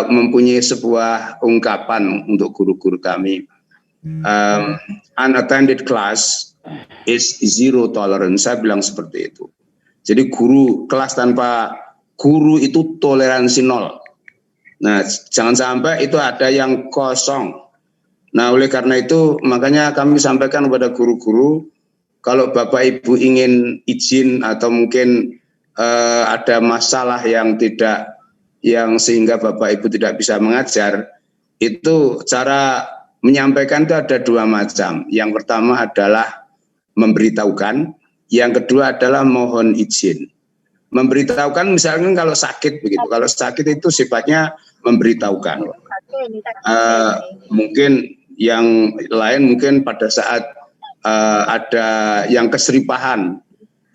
mempunyai sebuah ungkapan untuk guru-guru kami. Unattended class is zero tolerance. Saya bilang seperti itu. Jadi kelas tanpa guru itu toleransi nol. Nah, jangan sampai itu ada yang kosong. Nah, oleh karena itu makanya kami sampaikan kepada guru-guru, kalau Bapak Ibu ingin izin atau mungkin ada masalah yang sehingga Bapak Ibu tidak bisa mengajar, itu cara menyampaikan itu ada dua macam. Yang pertama adalah memberitahukan. Yang kedua adalah mohon izin. Memberitahukan misalkan kalau sakit begitu. Kalau sakit itu sifatnya memberitahukan. Mungkin yang lain mungkin pada saat ada yang keseripahan,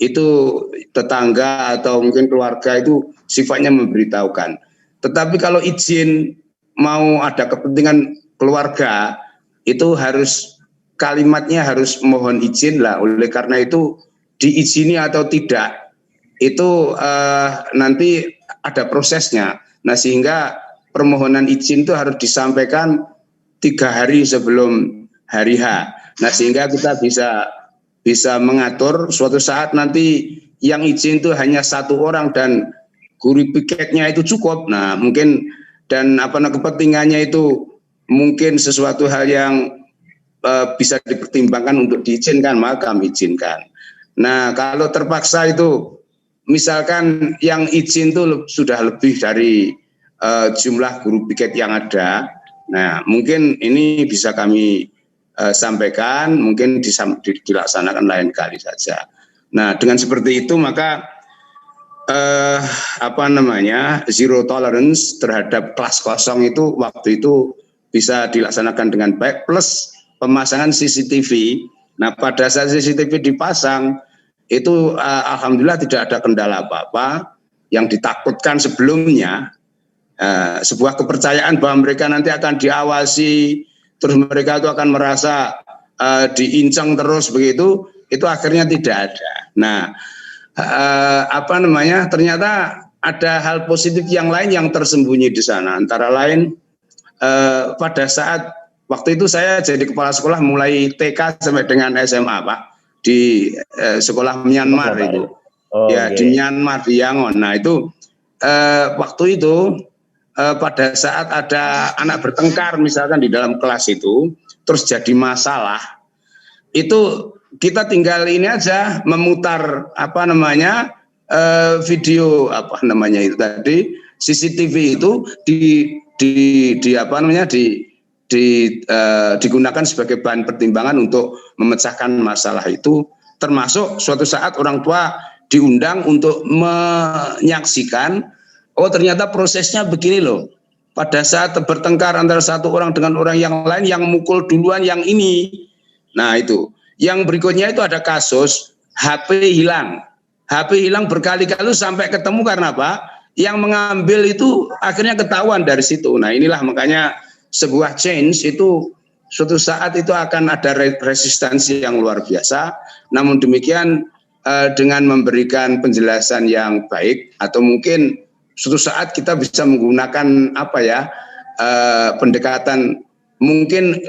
itu tetangga atau mungkin keluarga itu sifatnya memberitahukan. Tetapi kalau izin mau ada kepentingan keluarga, itu harus kalimatnya harus mohon izin lah. Oleh karena itu diizini atau tidak itu nanti ada prosesnya. Nah, sehingga permohonan izin itu harus disampaikan 3 hari sebelum hari H. Nah, sehingga kita bisa mengatur suatu saat nanti yang izin itu hanya 1 orang dan guru piketnya itu cukup. Nah, mungkin dan kepentingannya itu mungkin sesuatu hal yang bisa dipertimbangkan untuk diizinkan, maka kami izinkan. Nah, kalau terpaksa itu misalkan yang izin itu sudah lebih dari jumlah guru piket yang ada. Nah, mungkin ini bisa kami sampaikan, mungkin dilaksanakan lain kali saja. Nah, dengan seperti itu maka zero tolerance terhadap kelas kosong itu waktu itu bisa dilaksanakan dengan baik, plus pemasangan CCTV. Nah, pada saat CCTV dipasang itu alhamdulillah tidak ada kendala apa-apa. Yang ditakutkan sebelumnya sebuah kepercayaan bahwa mereka nanti akan diawasi, terus mereka itu akan merasa diincang terus begitu, itu akhirnya tidak ada. Nah, ternyata ada hal positif yang lain yang tersembunyi di sana. Antara lain pada saat waktu itu saya jadi kepala sekolah mulai TK sampai dengan SMA, Pak, di sekolah Myanmar itu. Di Myanmar, di Yangon. Nah, itu waktu itu pada saat ada anak bertengkar misalkan di dalam kelas itu, terus jadi masalah, itu kita tinggal ini aja memutar video itu tadi CCTV itu digunakan sebagai bahan pertimbangan untuk memecahkan masalah itu, termasuk suatu saat orang tua diundang untuk menyaksikan, oh ternyata prosesnya begini loh. Pada saat bertengkar antara satu orang dengan orang yang lain, yang mukul duluan yang ini. Nah, itu. Yang berikutnya itu ada kasus HP hilang. HP hilang berkali-kali sampai ketemu karena apa? Yang mengambil itu akhirnya ketahuan dari situ. Nah, inilah makanya sebuah change itu suatu saat itu akan ada resistensi yang luar biasa. Namun demikian dengan memberikan penjelasan yang baik, atau mungkin suatu saat kita bisa menggunakan pendekatan mungkin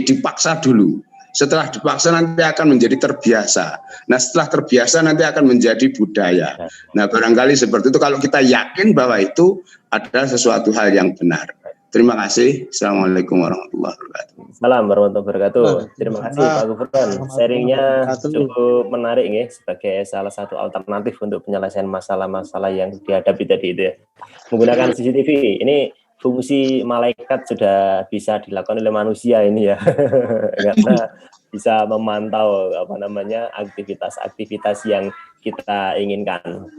dipaksa dulu. Setelah dipaksa nanti akan menjadi terbiasa. Nah, setelah terbiasa nanti akan menjadi budaya. Nah, barangkali seperti itu kalau kita yakin bahwa itu adalah sesuatu hal yang benar. Terima kasih. Assalamualaikum warahmatullahi wabarakatuh. Assalamualaikum warahmatullahi wabarakatuh. Terima kasih Pak Gufron. Sharingnya cukup menarik ya, sebagai salah satu alternatif untuk penyelesaian masalah-masalah yang dihadapi tadi itu ya. Menggunakan CCTV, ini fungsi malaikat sudah bisa dilakukan oleh manusia ini ya. Karena bisa memantau aktivitas-aktivitas yang kita inginkan.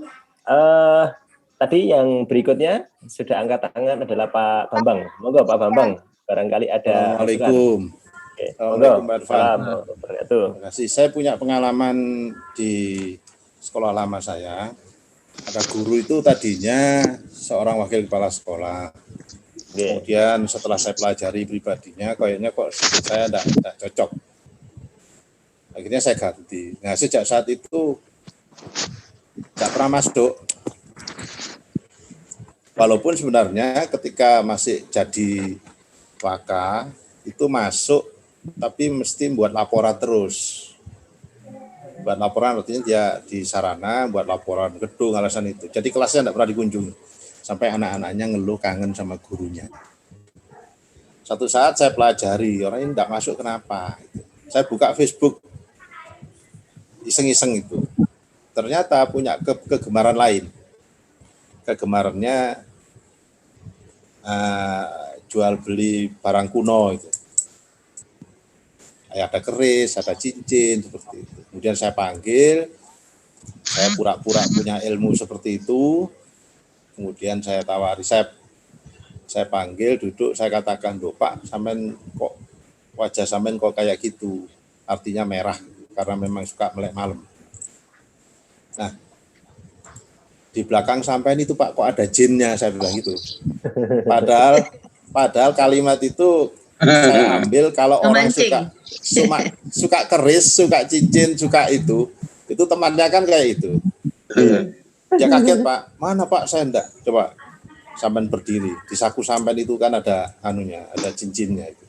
Tadi yang berikutnya sudah angkat tangan adalah Pak Bambang. Monggo Pak Bambang, barangkali ada. Assalamualaikum. Assalamualaikum Pak Irfan. Terima kasih. Saya punya pengalaman di sekolah lama saya. Ada guru itu tadinya seorang wakil kepala sekolah. Kemudian setelah saya pelajari pribadinya, kayaknya kok saya tidak cocok. Akhirnya saya ganti. Nah, sejak saat itu tidak pernah masuk. Walaupun sebenarnya ketika masih jadi waka itu masuk, tapi mesti buat laporan terus. Buat laporan artinya dia di sarana buat laporan gedung, alasan itu. Jadi kelasnya tidak pernah dikunjungi. Sampai anak-anaknya ngeluh kangen sama gurunya. Satu saat saya pelajari, orang ini tidak masuk kenapa. Saya buka Facebook, iseng-iseng itu. Ternyata punya kegemaran lain. Kegemarannya jual beli barang kuno itu. ada keris, ada cincin seperti itu. Kemudian saya panggil, saya pura-pura punya ilmu seperti itu. Kemudian saya tawari, saya panggil, duduk, saya katakan, "Loh Pak, sampean kok wajah sampean kok kayak gitu?" Artinya merah karena memang suka melek malam. Nah, di belakang sampean itu Pak, kok ada jinnya, saya bilang gitu. Padahal kalimat itu saya ambil kalau orang suka keris, suka cincin, suka itu temannya kan kayak itu. Ya kaget Pak, mana Pak, saya enggak. Coba sampean berdiri, di saku sampean itu kan ada anunya, ada cincinnya itu.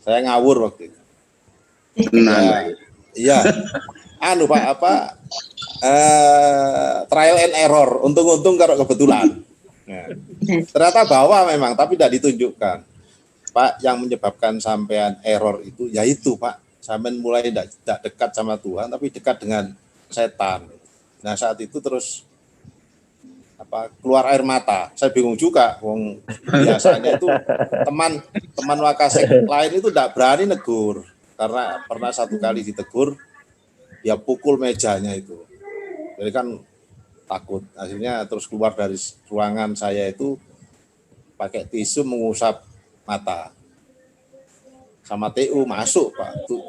Saya ngawur waktu itu. Iya. Pak, trial and error, untung-untung kalau kebetulan. Nah, ternyata bawa memang, tapi tidak ditunjukkan. Pak, yang menyebabkan sampean error itu, yaitu Pak, sampean mulai tidak dekat sama Tuhan, tapi dekat dengan setan. Nah, saat itu terus keluar air mata. Saya bingung juga, biasanya itu teman Wakasek lain itu tidak berani negur, karena pernah satu kali ditegur, dia pukul mejanya itu. Jadi kan takut. Akhirnya terus keluar dari ruangan saya itu pakai tisu mengusap mata. Sama TU masuk Pak. Tuh,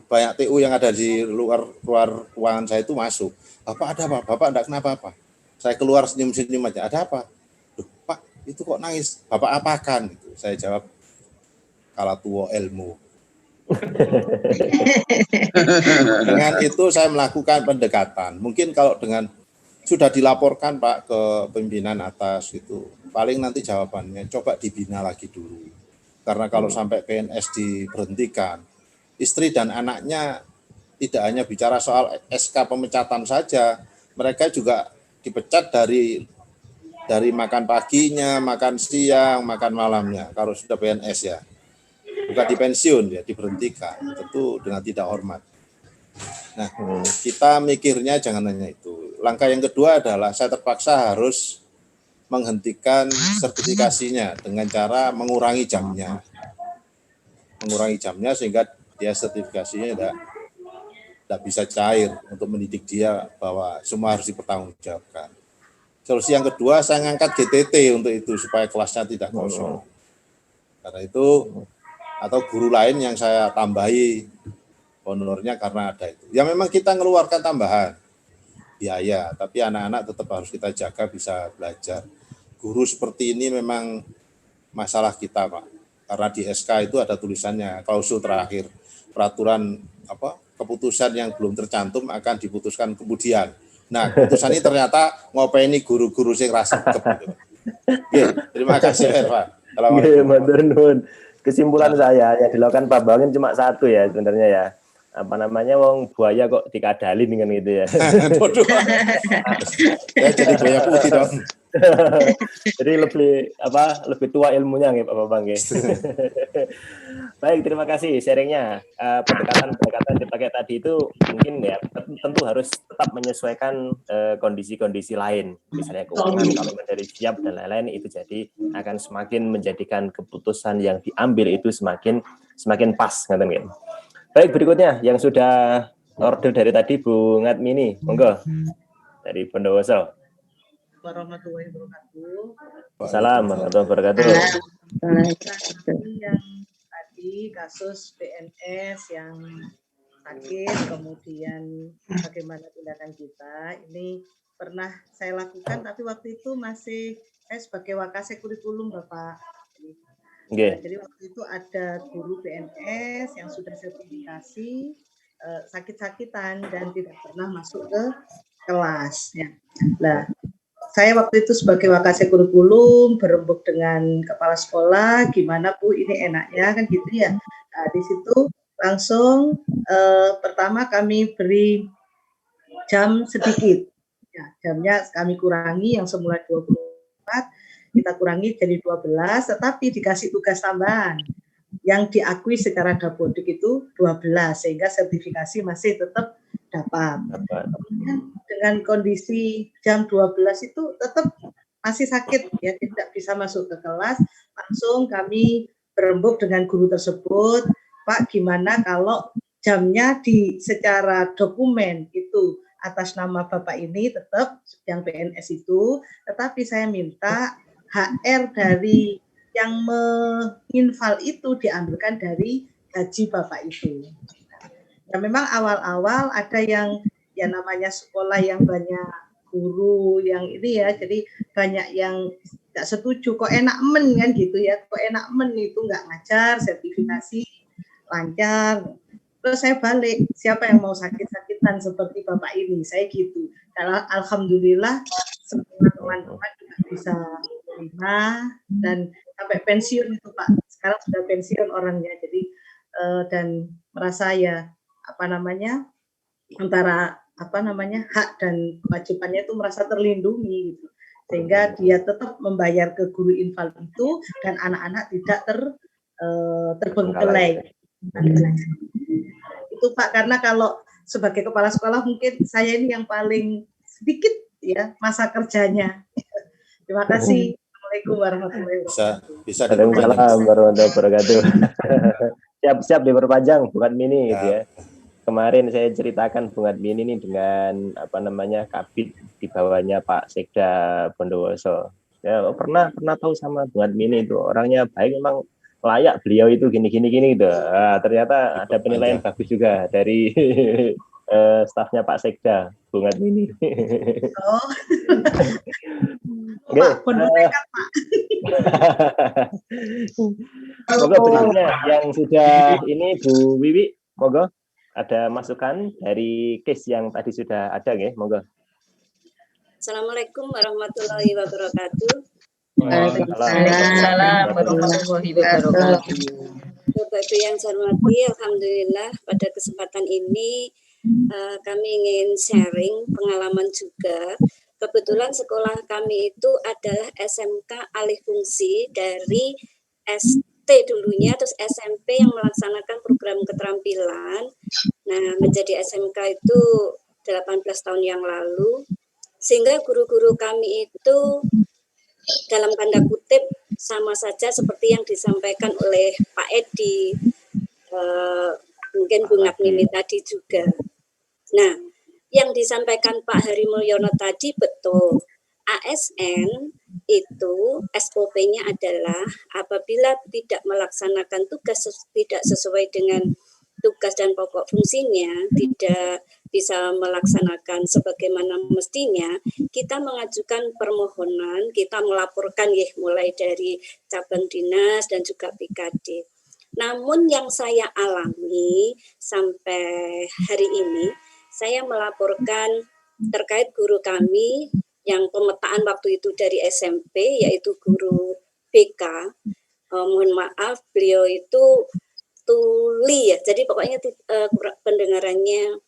banyak TU yang ada di luar ruangan saya itu masuk. Bapak ada apa? Bapak enggak kenapa-apa. Saya keluar senyum-senyum aja. Ada apa? Duh, Pak, itu kok nangis? Bapak apakan? Gitu. Saya jawab, kala tuwo ilmu. Dengan itu saya melakukan pendekatan. Mungkin kalau dengan sudah dilaporkan Pak ke pimpinan atas itu, paling nanti jawabannya coba dibina lagi dulu. Karena kalau sampai PNS diberhentikan, istri dan anaknya tidak hanya bicara soal SK pemecatan saja, mereka juga dipecat dari makan paginya, makan siang, makan malamnya. Kalau sudah PNS ya. Bukan dipensiun ya, diberhentikan, tentu dengan tidak hormat. Nah, kita mikirnya jangan hanya itu. Langkah yang kedua adalah saya terpaksa harus menghentikan sertifikasinya dengan cara mengurangi jamnya. Mengurangi jamnya sehingga dia sertifikasinya tidak bisa cair untuk mendidik dia bahwa semua harus dipertanggungjawabkan. Solusi yang kedua, saya ngangkat GTT untuk itu supaya kelasnya tidak kosong. Karena itu, atau guru lain yang saya tambahi honornya karena ada itu. Ya memang kita ngeluarkan tambahan biaya, tapi anak-anak tetap harus kita jaga bisa belajar. Guru seperti ini memang masalah kita Pak, karena di SK itu ada tulisannya klausul terakhir, peraturan keputusan yang belum tercantum akan diputuskan kemudian. Nah keputusan ini ternyata ngopeni guru-guru sing rasa gitu. Terima kasih Pak. Assalamualaikum. Kesimpulan saya yang dilakukan Pak Bangin cuma satu ya sebenarnya ya. Wong buaya kok dikadali dengan gitu ya. Ya jadi buaya putih dong. Jadi lebih tua ilmunya nggih Pak Bambang nggih. Baik, terima kasih sharingnya. Pendekatan dipakai tadi itu mungkin ya tentu harus tetap menyesuaikan kondisi-kondisi lain. Misalnya keuangan kalau dari siap dan lain-lain itu jadi akan semakin menjadikan keputusan yang diambil itu semakin pas ngoten nggih. Baik, berikutnya yang sudah order dari tadi Bu Ngatmini, monggo dari Bondowoso. Warahmatullahi wabarakatuh. Salam warahmatullahi wabarakatuh. Yang tadi kasus PNS yang sakit, kemudian bagaimana tindakan kita, ini pernah saya lakukan, tapi waktu itu masih saya sebagai Wakasek kurikulum Bapak. Jadi waktu itu ada guru PNS yang sudah sertifikasi sakit-sakitan dan tidak pernah masuk ke kelas. Ya. Nah, saya waktu itu sebagai Wakasek kurikulum berembuk dengan kepala sekolah, gimana Bu ini enaknya kan gitu ya. Nah, di situ langsung pertama kami beri jam sedikit. Ya, jamnya kami kurangi yang semula 24 kita kurangi jadi 12, tetapi dikasih tugas tambahan yang diakui secara dapodik itu 12, sehingga sertifikasi masih tetap dapat. Kemudian dengan kondisi jam 12 itu tetap masih sakit, ya tidak bisa masuk ke kelas, langsung kami berembuk dengan guru tersebut, Pak, gimana kalau jamnya secara dokumen itu atas nama Bapak ini tetap yang PNS itu, tetapi saya minta HR dari yang menginval itu diambilkan dari gaji Bapak itu. Ya memang awal-awal ada yang ya namanya sekolah yang banyak guru yang ini ya, jadi banyak yang tidak setuju, kok enak men kan gitu ya, kok enak men itu nggak ngajar, sertifikasi lancar. Terus saya balik, siapa yang mau sakit-sakitan seperti Bapak ini, saya gitu. Karena alhamdulillah semua teman-teman juga bisa terima dan sampai pensiun itu Pak, sekarang sudah pensiun orangnya, jadi dan merasa ya antara hak dan kewajibannya itu merasa terlindungi gitu, sehingga dia tetap membayar ke guru infal itu dan anak-anak tidak terbengkelai. Itu Pak, karena kalau sebagai kepala sekolah mungkin saya ini yang paling sedikit ya masa kerjanya. Terima kasih. Assalamualaikum warahmatullahi wabarakatuh. Bisa Waalaikumsalam warahmatullahi wabarakatuh. Siap diperpanjang Bung Admini gitu ya. Kemarin saya ceritakan Bung Admini ini dengan Kabid di bawahnya Pak Sekda Bondowoso. Ya pernah tahu sama Bung Admini itu, orangnya baik, memang layak beliau itu gini gitu. Ternyata ada penilaian bagus juga dari stafnya Pak Sekda Bung Admini. Oh. Pak, Moga berikutnya yang sudah ini Bu Wiwi, moga ada masukan dari case yang tadi sudah ada nggih, moga. Assalamualaikum warahmatullahi wabarakatuh. Waalaikumsalam warahmatullahi wabarakatuh. Bapak Ibu yang saya hormati, alhamdulillah pada kesempatan ini kami ingin sharing pengalaman juga. Kebetulan sekolah kami itu adalah SMK alih fungsi dari ST dulunya, terus SMP yang melaksanakan program keterampilan. Nah, menjadi SMK itu 18 tahun yang lalu, sehingga guru-guru kami itu dalam tanda kutip sama saja seperti yang disampaikan oleh Pak Edi, mungkin Bung Admini tadi juga. Nah, yang disampaikan Pak Hari Mulyono tadi betul. ASN itu SOP-nya adalah apabila tidak melaksanakan tugas tidak sesuai dengan tugas dan pokok fungsinya, tidak bisa melaksanakan sebagaimana mestinya, kita mengajukan permohonan, kita melaporkan ya mulai dari cabang dinas dan juga BKD. Namun yang saya alami sampai hari ini, saya melaporkan terkait guru kami yang pemetaan waktu itu dari SMP, yaitu guru BK. Mohon maaf, beliau itu tuli ya, jadi pokoknya pendengarannya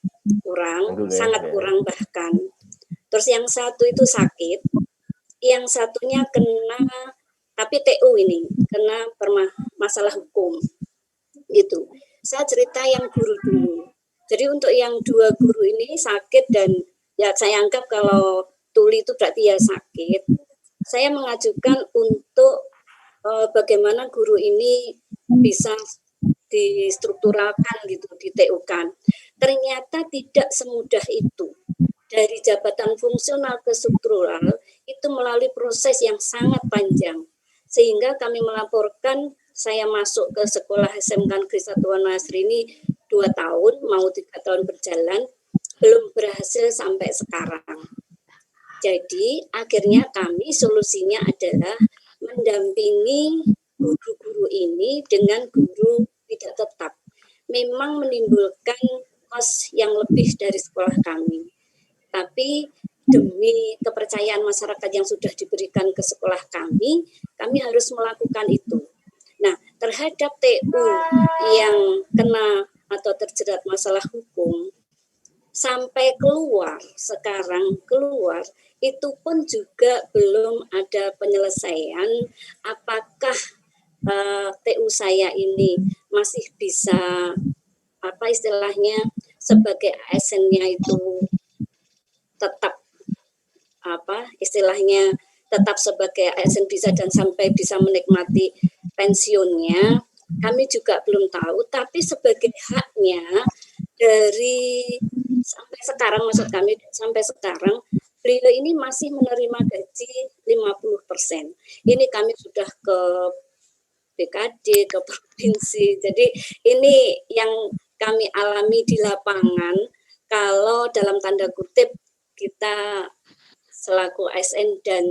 kurang, sangat kurang bahkan. Terus yang satu itu sakit, yang satunya kena, tapi TU ini, kena masalah hukum. Gitu. Saya cerita yang guru dulu. Jadi untuk yang dua guru ini sakit dan ya saya anggap kalau tuli itu berarti ya sakit. Saya mengajukan untuk bagaimana guru ini bisa distrukturalkan gitu, di-TU-kan. Ternyata tidak semudah itu. Dari jabatan fungsional ke struktural itu melalui proses yang sangat panjang. Sehingga kami melaporkan saya masuk ke sekolah SMK Negeri Satuan Nasri ini 2 tahun, mau 3 tahun berjalan, belum berhasil sampai sekarang. Jadi akhirnya kami solusinya adalah mendampingi guru-guru ini dengan guru tidak tetap. Memang menimbulkan kos yang lebih dari sekolah kami. Tapi demi kepercayaan masyarakat yang sudah diberikan ke sekolah kami harus melakukan itu. Nah, terhadap TU yang kena atau terjerat masalah hukum, sampai sekarang keluar, itu pun juga belum ada penyelesaian apakah TU saya ini masih bisa, istilahnya, sebagai ASN-nya itu tetap, istilahnya, tetap sebagai ASN bisa dan sampai bisa menikmati pensiunnya, kami juga belum tahu, tapi sebagai haknya dari sampai sekarang, maksud kami sampai sekarang beliau ini masih menerima gaji 50%. Ini kami sudah ke BKD, ke provinsi. Jadi ini yang kami alami di lapangan. Kalau dalam tanda kutip kita selaku ASN dan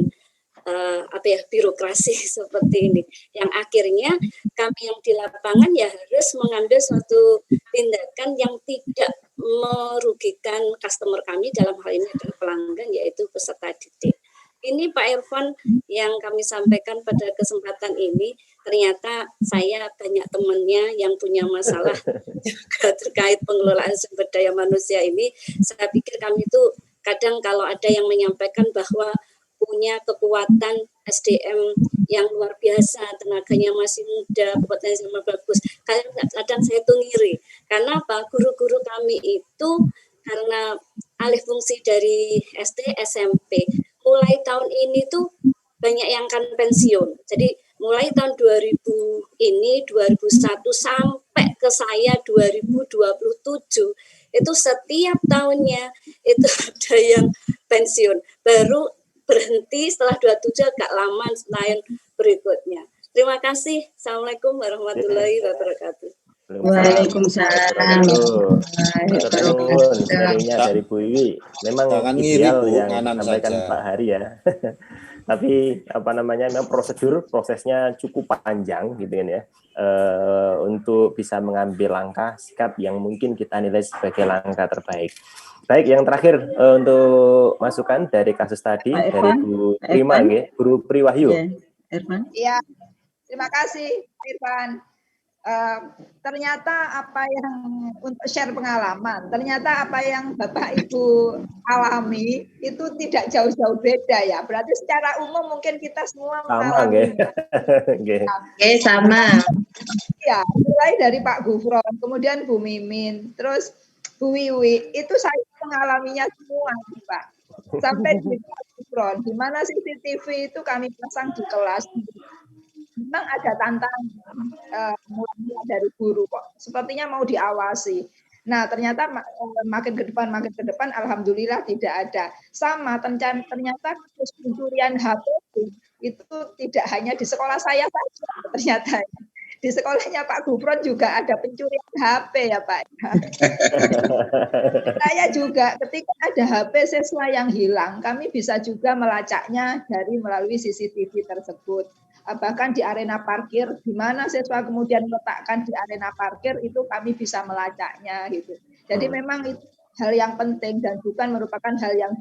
birokrasi seperti ini, yang akhirnya kami yang di lapangan ya harus mengambil suatu tindakan yang tidak merugikan customer kami, dalam hal ini adalah pelanggan, yaitu peserta didik. Ini Pak Irfan yang kami sampaikan pada kesempatan ini. Ternyata saya banyak temannya yang punya masalah juga terkait pengelolaan sumber daya manusia ini. Saya pikir kami itu kadang kalau ada yang menyampaikan bahwa punya kekuatan SDM yang luar biasa, tenaganya masih muda, kompetensi yang bagus. Kadang saya tuh ngiri. Karena apa? Guru-guru kami itu karena alih fungsi dari SD, SMP, mulai tahun ini tuh banyak yang akan pensiun. Jadi mulai tahun 2000 ini, 2001 sampai ke saya 2027, itu setiap tahunnya itu ada yang pensiun. Baru berhenti setelah 27 agak lama tahun berikutnya. Terima kasih. Assalamualaikum warahmatullahi wabarakatuh. Waalaikumsalam. Sharingnya dari Bu Wiwi. Memang ideal yang disampaikan Pak Hari ya. Tapi memang prosesnya cukup panjang gitu kan ya. Untuk bisa mengambil langkah sikap yang mungkin kita nilai sebagai langkah terbaik. Baik, yang terakhir untuk masukan dari kasus tadi dari Bu Prima, Guru Priwahyu. Iya, terima kasih Irfan. Ternyata apa yang untuk share pengalaman, ternyata apa yang Bapak Ibu alami itu tidak jauh-jauh beda ya. Berarti secara umum mungkin kita semua mengalami. Sama. Ya, mulai dari Pak Gufron, kemudian Bu Mimin, terus Bu Wiwi, itu saya mengalaminya semua, Pak. Sampai di Pak Gufron, di mana CCTV itu kami pasang di kelas. Memang ada tantangan mulai dari guru kok sepertinya mau diawasi. Nah, ternyata makin ke depan alhamdulillah tidak ada. Sama ternyata pencurian HP itu tidak hanya di sekolah saya saja ternyata. Di sekolahnya Pak Gufron juga ada pencurian HP ya Pak. Saya juga ketika ada HP siswa yang hilang, kami bisa juga melacaknya melalui CCTV tersebut. Bahkan di arena parkir, di mana siswa kemudian meletakkan di arena parkir, itu kami bisa melacaknya gitu. Jadi memang itu hal yang penting dan bukan merupakan hal yang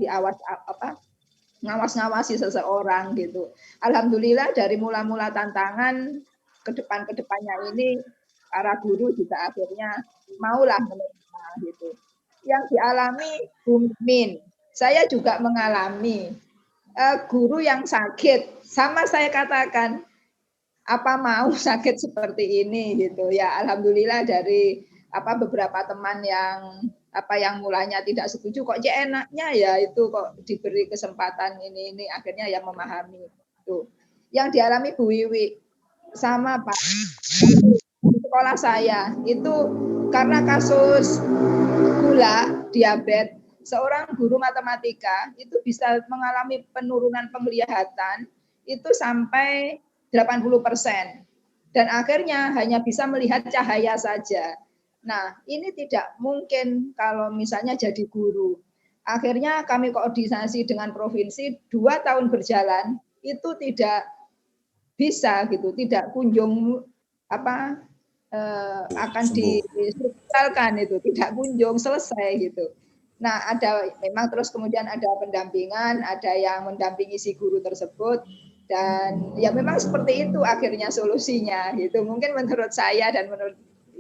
ngawasi seseorang gitu. Alhamdulillah dari mula-mula tantangan ke depannya ini para guru juga akhirnya maulah menerima gitu. Yang dialami Bu Mimin, saya juga mengalami guru yang sakit, sama saya katakan apa mau sakit seperti ini gitu ya. Alhamdulillah dari beberapa teman yang mulanya tidak setuju kok enaknya ya itu kok diberi kesempatan ini akhirnya yang memahami itu. Yang dialami Bu Wiwi sama Pak di sekolah saya itu karena kasus gula, diabetes, seorang guru matematika itu bisa mengalami penurunan penglihatan itu sampai 80% dan akhirnya hanya bisa melihat cahaya saja. Nah, ini tidak mungkin kalau misalnya jadi guru. Akhirnya kami koordinasi dengan provinsi 2 tahun berjalan itu tidak bisa gitu, tidak kunjung akan distrukturalkan itu, tidak kunjung selesai gitu. Nah, memang terus kemudian ada pendampingan, ada yang mendampingi si guru tersebut dan ya memang seperti itu akhirnya solusinya gitu. Mungkin menurut saya dan menurut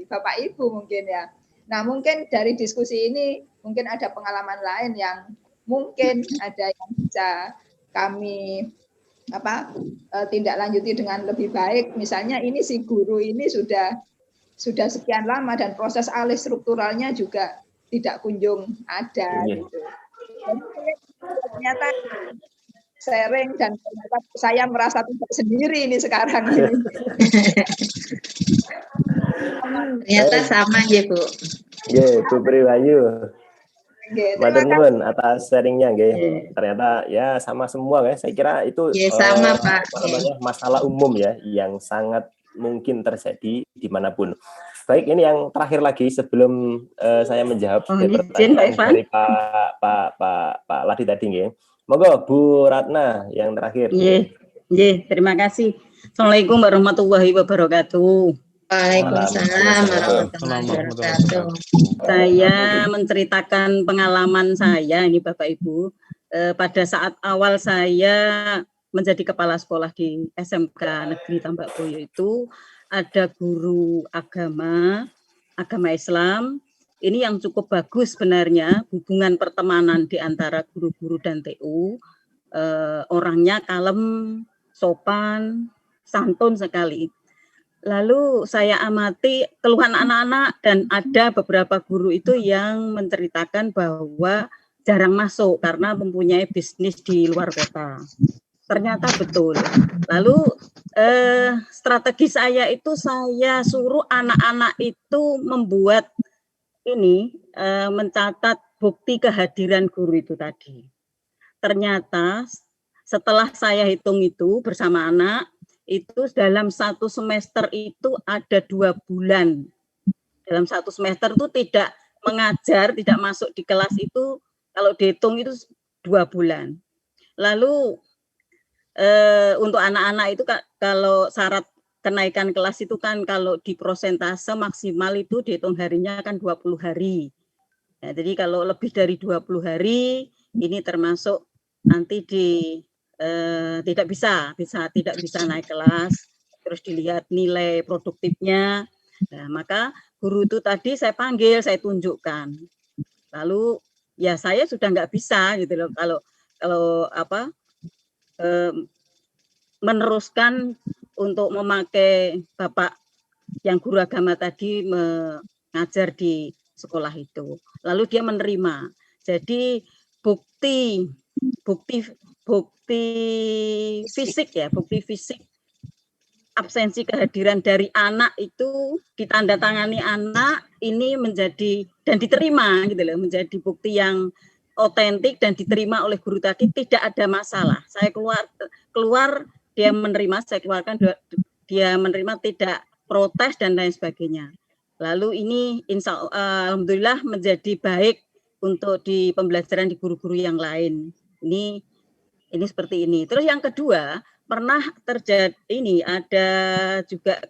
Bapak Ibu mungkin ya. Nah, mungkin dari diskusi ini mungkin ada pengalaman lain yang mungkin ada yang bisa kami tindak lanjuti dengan lebih baik. Misalnya ini si guru ini sudah sekian lama dan proses alih strukturalnya juga tidak kunjung ada gitu. Jadi, ternyata sharing dan ternyata saya merasa tidak sendiri ini sekarang ini. Ternyata sama ya Bu. Nggih, Bu Priwayu. Nggih, Matur terima nuwun kasih. atas sharingnya nggih. Ternyata ya sama semua ya. Saya kira itu Sama Pak. apa namanya masalah umum ya yang sangat mungkin terjadi dimanapun. Baik, ini yang terakhir lagi sebelum saya menjawab pertanyaan dari Pak Ladi tadi nggih. Monggo Bu Ratna yang terakhir. Nggih, terima kasih. Assalamualaikum warahmatullahi wabarakatuh. Waalaikumsalam warahmatullahi wabarakatuh. Saya menceritakan pengalaman saya ini Bapak Ibu. Pada saat awal saya menjadi kepala sekolah di SMK Negeri Tambak Boyo itu ada guru agama Islam. Ini yang cukup bagus sebenarnya hubungan pertemanan di antara guru-guru dan TU. Orangnya kalem, sopan, santun sekali. Lalu saya amati keluhan anak-anak dan ada beberapa guru itu yang menceritakan bahwa jarang masuk karena mempunyai bisnis di luar kota. Ternyata betul. Lalu strategi saya itu saya suruh anak-anak itu membuat ini mencatat bukti kehadiran guru itu tadi. Ternyata setelah saya hitung itu bersama anak, itu dalam 1 semester itu ada 2 bulan. Dalam 1 semester itu tidak mengajar, tidak masuk di kelas itu, kalau dihitung itu 2 bulan. Lalu untuk anak-anak itu kalau syarat kenaikan kelas itu kan kalau di prosentase maksimal itu dihitung harinya kan 20 hari. Nah, jadi kalau lebih dari 20 hari ini termasuk nanti tidak bisa naik kelas, terus dilihat nilai produktifnya. Nah, maka guru itu tadi saya panggil, saya tunjukkan. Lalu ya saya sudah nggak bisa gitu loh kalau meneruskan untuk memakai Bapak yang guru agama tadi mengajar di sekolah itu. Lalu dia menerima. Jadi bukti fisik ya, bukti fisik absensi kehadiran dari anak itu ditandatangani anak ini menjadi dan diterima gitu loh, menjadi bukti yang otentik dan diterima oleh guru tadi, tidak ada masalah. Saya keluar dia menerima, saya keluarkan dia menerima, tidak protes dan lain sebagainya. Lalu ini alhamdulillah menjadi baik untuk di pembelajaran di guru-guru yang lain. Ini seperti ini. Terus yang kedua, pernah terjadi ini ada juga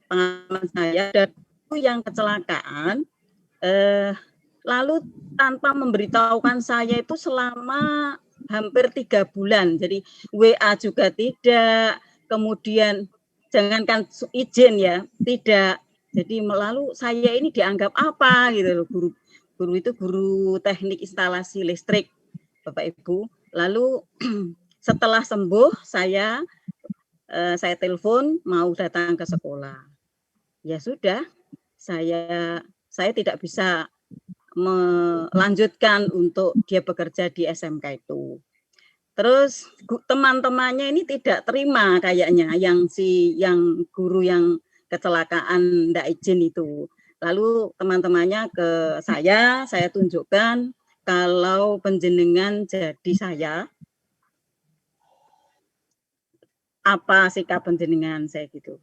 pengalaman saya, ada guru yang kecelakaan, lalu tanpa memberitahukan saya itu selama hampir 3 bulan. Jadi WA juga tidak, kemudian jangankan izin ya, tidak. Jadi lalu saya ini dianggap apa gitu loh, guru itu guru teknik instalasi listrik, Bapak Ibu. Lalu setelah sembuh saya telepon mau datang ke sekolah. Ya sudah, saya tidak bisa melanjutkan untuk dia bekerja di SMK itu. Terus teman-temannya ini tidak terima kayaknya yang guru yang kecelakaan ndak izin itu. Lalu teman-temannya ke saya tunjukkan kalau penjenengan jadi saya, apa sikap penjenengan, saya gitu.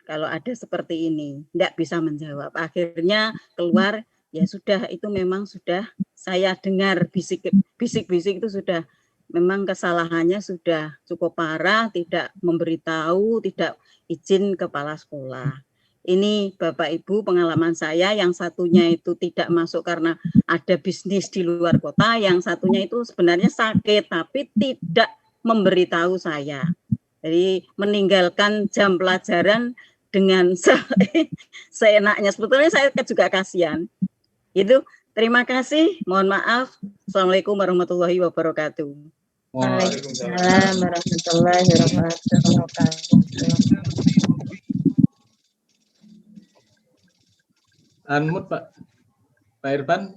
Kalau ada seperti ini, ndak bisa menjawab. Akhirnya keluar, ya sudah itu memang sudah saya dengar bisik-bisik itu sudah memang kesalahannya sudah cukup parah, tidak memberitahu, tidak izin kepala sekolah. Ini Bapak Ibu pengalaman saya, yang satunya itu tidak masuk karena ada bisnis di luar kota, yang satunya itu sebenarnya sakit tapi tidak memberitahu saya. Jadi meninggalkan jam pelajaran dengan seenaknya. Sebetulnya saya juga kasihan. Itu, terima kasih. Mohon maaf. Assalamualaikum warahmatullahi wabarakatuh. Waalaikumsalam warahmatullahi wabarakatuh. Unmute Pak Irfan.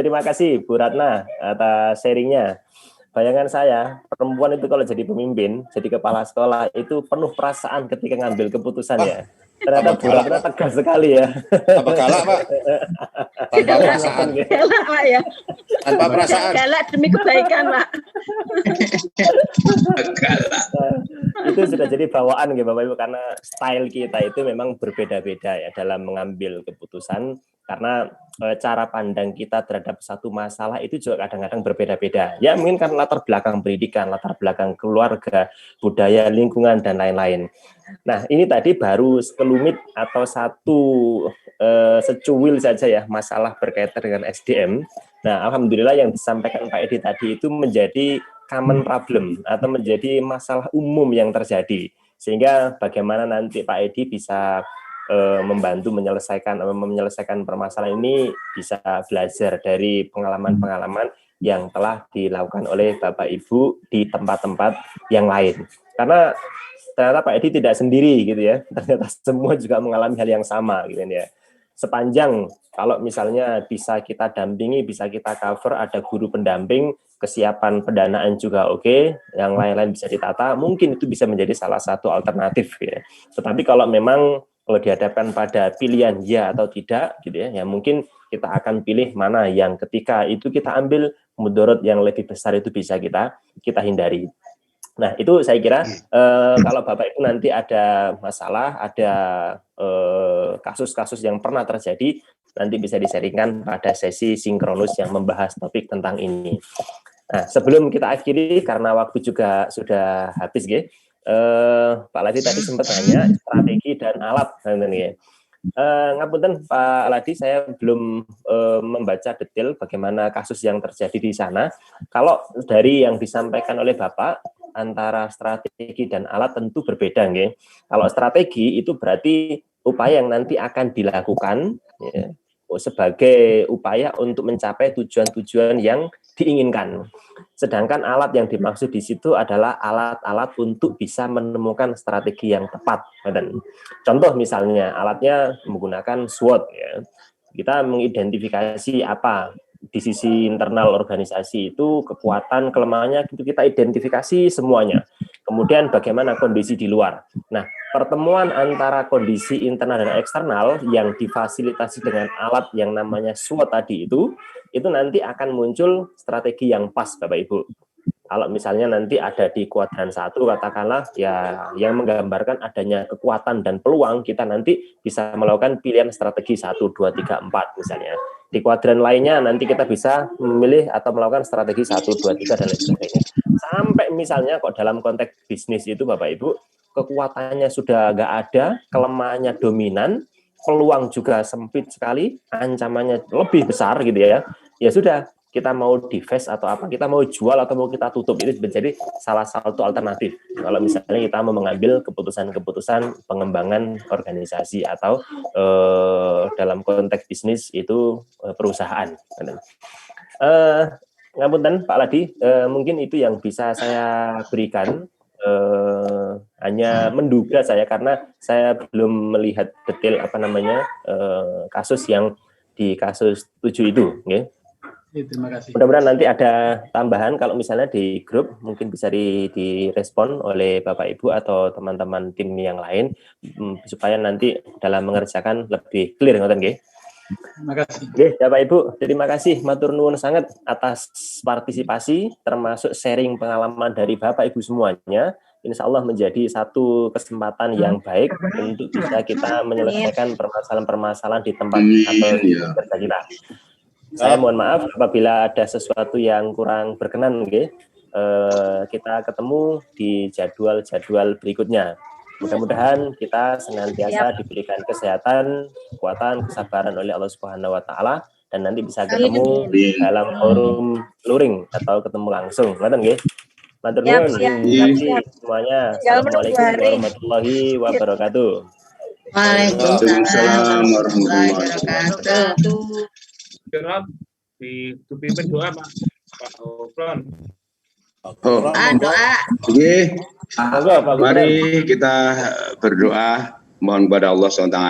Terima kasih Bu Ratna atas sharingnya. bayangan saya, perempuan itu kalau jadi pemimpin, jadi kepala sekolah itu penuh perasaan ketika ngambil keputusan ya. Ternyata Bu Ratna tegas sekali ya. Apa galak, Pak? Tanpa perasaan. Galak, Pak ya. Tanpa perasaan. Galak demi kebaikan, Pak. Itu sudah jadi bawaan ya Bapak Ibu, karena style kita itu memang berbeda-beda ya dalam mengambil keputusan, karena cara pandang kita terhadap satu masalah itu juga kadang-kadang berbeda-beda. Ya mungkin karena latar belakang pendidikan, latar belakang keluarga, budaya, lingkungan, dan lain-lain. Nah ini tadi baru sekelumit atau satu secuil saja ya masalah berkaitan dengan SDM. Nah alhamdulillah yang disampaikan Pak Edi tadi itu menjadi common problem atau menjadi masalah umum yang terjadi. Sehingga bagaimana nanti Pak Edi bisa membantu menyelesaikan permasalahan ini, bisa belajar dari pengalaman-pengalaman yang telah dilakukan oleh Bapak Ibu di tempat-tempat yang lain. Karena ternyata Pak Edi tidak sendiri gitu ya. Ternyata semua juga mengalami hal yang sama gitu ya. Sepanjang kalau misalnya bisa kita dampingi, bisa kita cover, ada guru pendamping, kesiapan pendanaan juga oke, yang lain-lain bisa ditata, mungkin itu bisa menjadi salah satu alternatif ya. Tetapi kalau memang dihadapkan pada pilihan ya atau tidak gitu ya, ya mungkin kita akan pilih mana yang ketika itu kita ambil mudarat yang lebih besar itu bisa kita hindari. Nah itu saya kira kalau Bapak Ibu nanti ada masalah, ada kasus-kasus yang pernah terjadi, nanti bisa di-sharingkan pada sesi sinkronus yang membahas topik tentang ini. Nah sebelum kita akhiri karena waktu juga sudah habis ya. Pak Ladi tadi sempat tanya strategi dan alat, ngapunten Pak Ladi, saya belum membaca detail bagaimana kasus yang terjadi di sana. Kalau dari yang disampaikan oleh Bapak antara strategi dan alat tentu berbeda, nggih. Kalau strategi itu berarti upaya yang nanti akan dilakukan ya, sebagai upaya untuk mencapai tujuan-tujuan yang diinginkan. Sedangkan alat yang dimaksud di situ adalah alat-alat untuk bisa menemukan strategi yang tepat. Contoh misalnya alatnya menggunakan SWOT ya. Kita mengidentifikasi apa di sisi internal organisasi itu kekuatan, kelemahannya itu kita identifikasi semuanya. Kemudian bagaimana kondisi di luar. Nah, pertemuan antara kondisi internal dan eksternal yang difasilitasi dengan alat yang namanya SWOT tadi itu nanti akan muncul strategi yang pas Bapak Ibu. Kalau misalnya nanti ada di kuadran 1 katakanlah ya yang menggambarkan adanya kekuatan dan peluang, kita nanti bisa melakukan pilihan strategi 1, 2, 3, 4 misalnya. Di kuadran lainnya nanti kita bisa memilih atau melakukan strategi 1, 2, 3 dan lain sebagainya. Sampai misalnya kok dalam konteks bisnis itu Bapak Ibu, kekuatannya sudah nggak ada, kelemahannya dominan, peluang juga sempit sekali, ancamannya lebih besar gitu ya. Ya sudah, kita mau divest atau apa, kita mau jual atau mau kita tutup, itu menjadi salah satu alternatif. Kalau misalnya kita mau mengambil keputusan-keputusan pengembangan organisasi atau dalam konteks bisnis itu perusahaan. Ngapunten Pak Ladi, mungkin itu yang bisa saya berikan. Hanya menduga saya karena saya belum melihat detail kasus yang di kasus 7 itu. Okay? Terima kasih. Mudah-mudahan nanti ada tambahan kalau misalnya di grup mungkin bisa direspon oleh Bapak Ibu atau teman-teman tim yang lain supaya nanti dalam mengerjakan lebih clear, ngoten nggih. Terima kasih. Oke, Bapak Ibu, terima kasih matur nuwun sangat atas partisipasi termasuk sharing pengalaman dari Bapak Ibu semuanya. Insya Allah menjadi satu kesempatan yang baik untuk bisa kita menyelesaikan permasalahan-permasalahan di tempat atau di kerja kita. Saya mohon maaf apabila ada sesuatu yang kurang berkenan, okay? Kita ketemu di jadwal-jadwal berikutnya. Mudah-mudahan kita senantiasa diberikan kesehatan, kekuatan, kesabaran oleh Allah Subhanahu wa taala dan nanti bisa ketemu dalam forum luring atau ketemu langsung. Ngoten nggih. Matur nuwun. Terima kasih semuanya. Assalamualaikum warahmatullahi wabarakatuh. Waalaikumsalam warahmatullahi wabarakatuh. Dipimpin doa Pak Ofron. Doa. Oke. Mari kita berdoa mohon kepada Allah SWT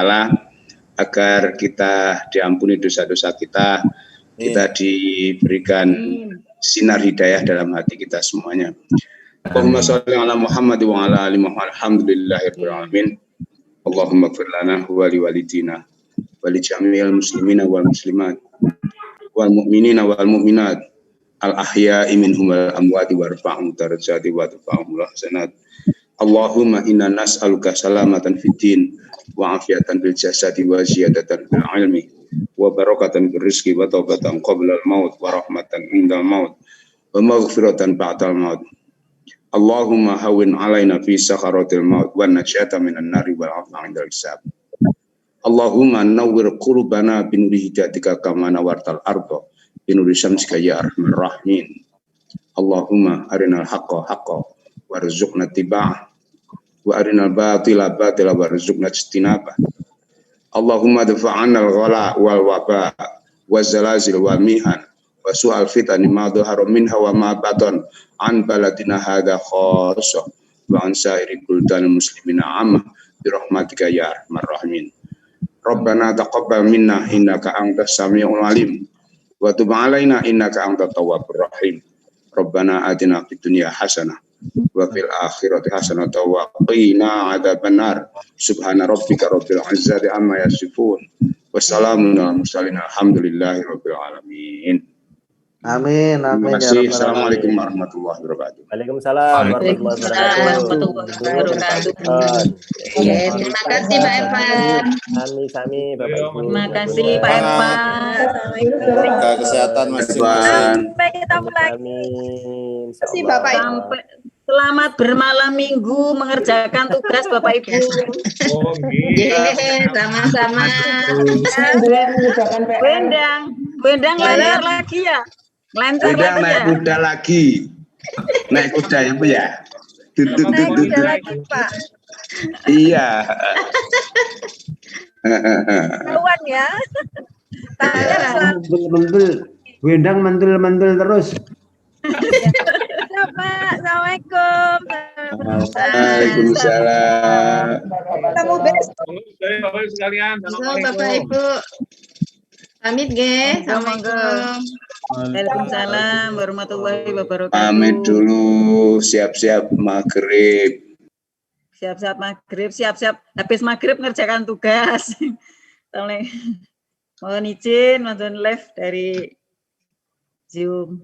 agar kita diampuni dosa-dosa kita, kita diberikan sinar hidayah dalam hati kita semuanya. Allahumma sholli ala Muhammad wa ala ali Muhammad. Alhamdulillahirabbil alamin. Allahumma ighfir lana wa li walidina wa li jami'il muslimina wal muslimat wal mu'minina wal mu'minat al ahya'i minhum wal amwati warfa'hum darajati wa tafa'hum hasanat. Allahumma inna nas'aluka salamatan fid din wa afiatan bil jasadi wa ziyadatan fil ilmi wa barakatan fil rizqi wa taubatan qabla al maut wa rahmatan indal maut wa maghfiratan ba'dal maut. Allahumma hawwin alaina fi sakharatil maut wa najata minan nari wal afa 'indal hisab. Allahumma nawwir qulubana bi nuri hidayatika kama nawartal arda bi nuri syamsika ya arhamar rahimin. Allahumma arinal haqqa haqqan warzuqna ittiba'ah wa arinal batila batila warzuqna ijtinabah. Allahumma dafa'anna al-ghala wal waba wa zalazil wal mihan wa su'al fitani ma dhahara minha wa ma batan an baladina hadha khassa wa an sa'iri buldanil muslimina amma bi rahmatika ya arhamar rahimin. Rabbana taqabbal minna innaka antas samiul alim wa tub alaina innaka antat tawwabur rahim. Rabbana atina fid dunya hasanah wa fil akhirati hasanah wa qina adzabannar. Subhana rabbika rabbil izzati amma yasifun wa salamun alal mursalin alhamdulillahi rabbil alamin. Amin, amin. Terima kasih. Assalamualaikum warahmatullahi wabarakatuh. Waalaikumsalam warahmatullahi wabarakatuh. Terima kasih Pak Evan. Sami Bapak Ibu. Terima kasih Pak Evan. Jaga kesehatan masing-masing. Sampai ketemu lagi. Amin. Terima kasih Bapak Ibu. Sampai selamat bermalam minggu mengerjakan tugas Bapak Ibu. Sama-sama. Wendang lancar lagi ya. Lancar Udah lagi naik ya. kuda lagi. Naik kuda ya Bu ya. Naik kuda lagi Pak. Iya. Kawan ya. Mentul, Wendang mentul terus. Ya, Pak. Assalamualaikum. Waalaikumsalam. Ketemu besok. Bapak Ibu sekalian. Bapak Ibu. Pamit ge. Assalamualaikum. Waalaikumsalam warahmatullahi wabarakatuh. Pamit dulu, siap-siap maghrib. Siap-siap maghrib, siap-siap habis maghrib ngerjakan tugas. Mohon izin nonton live dari Zoom.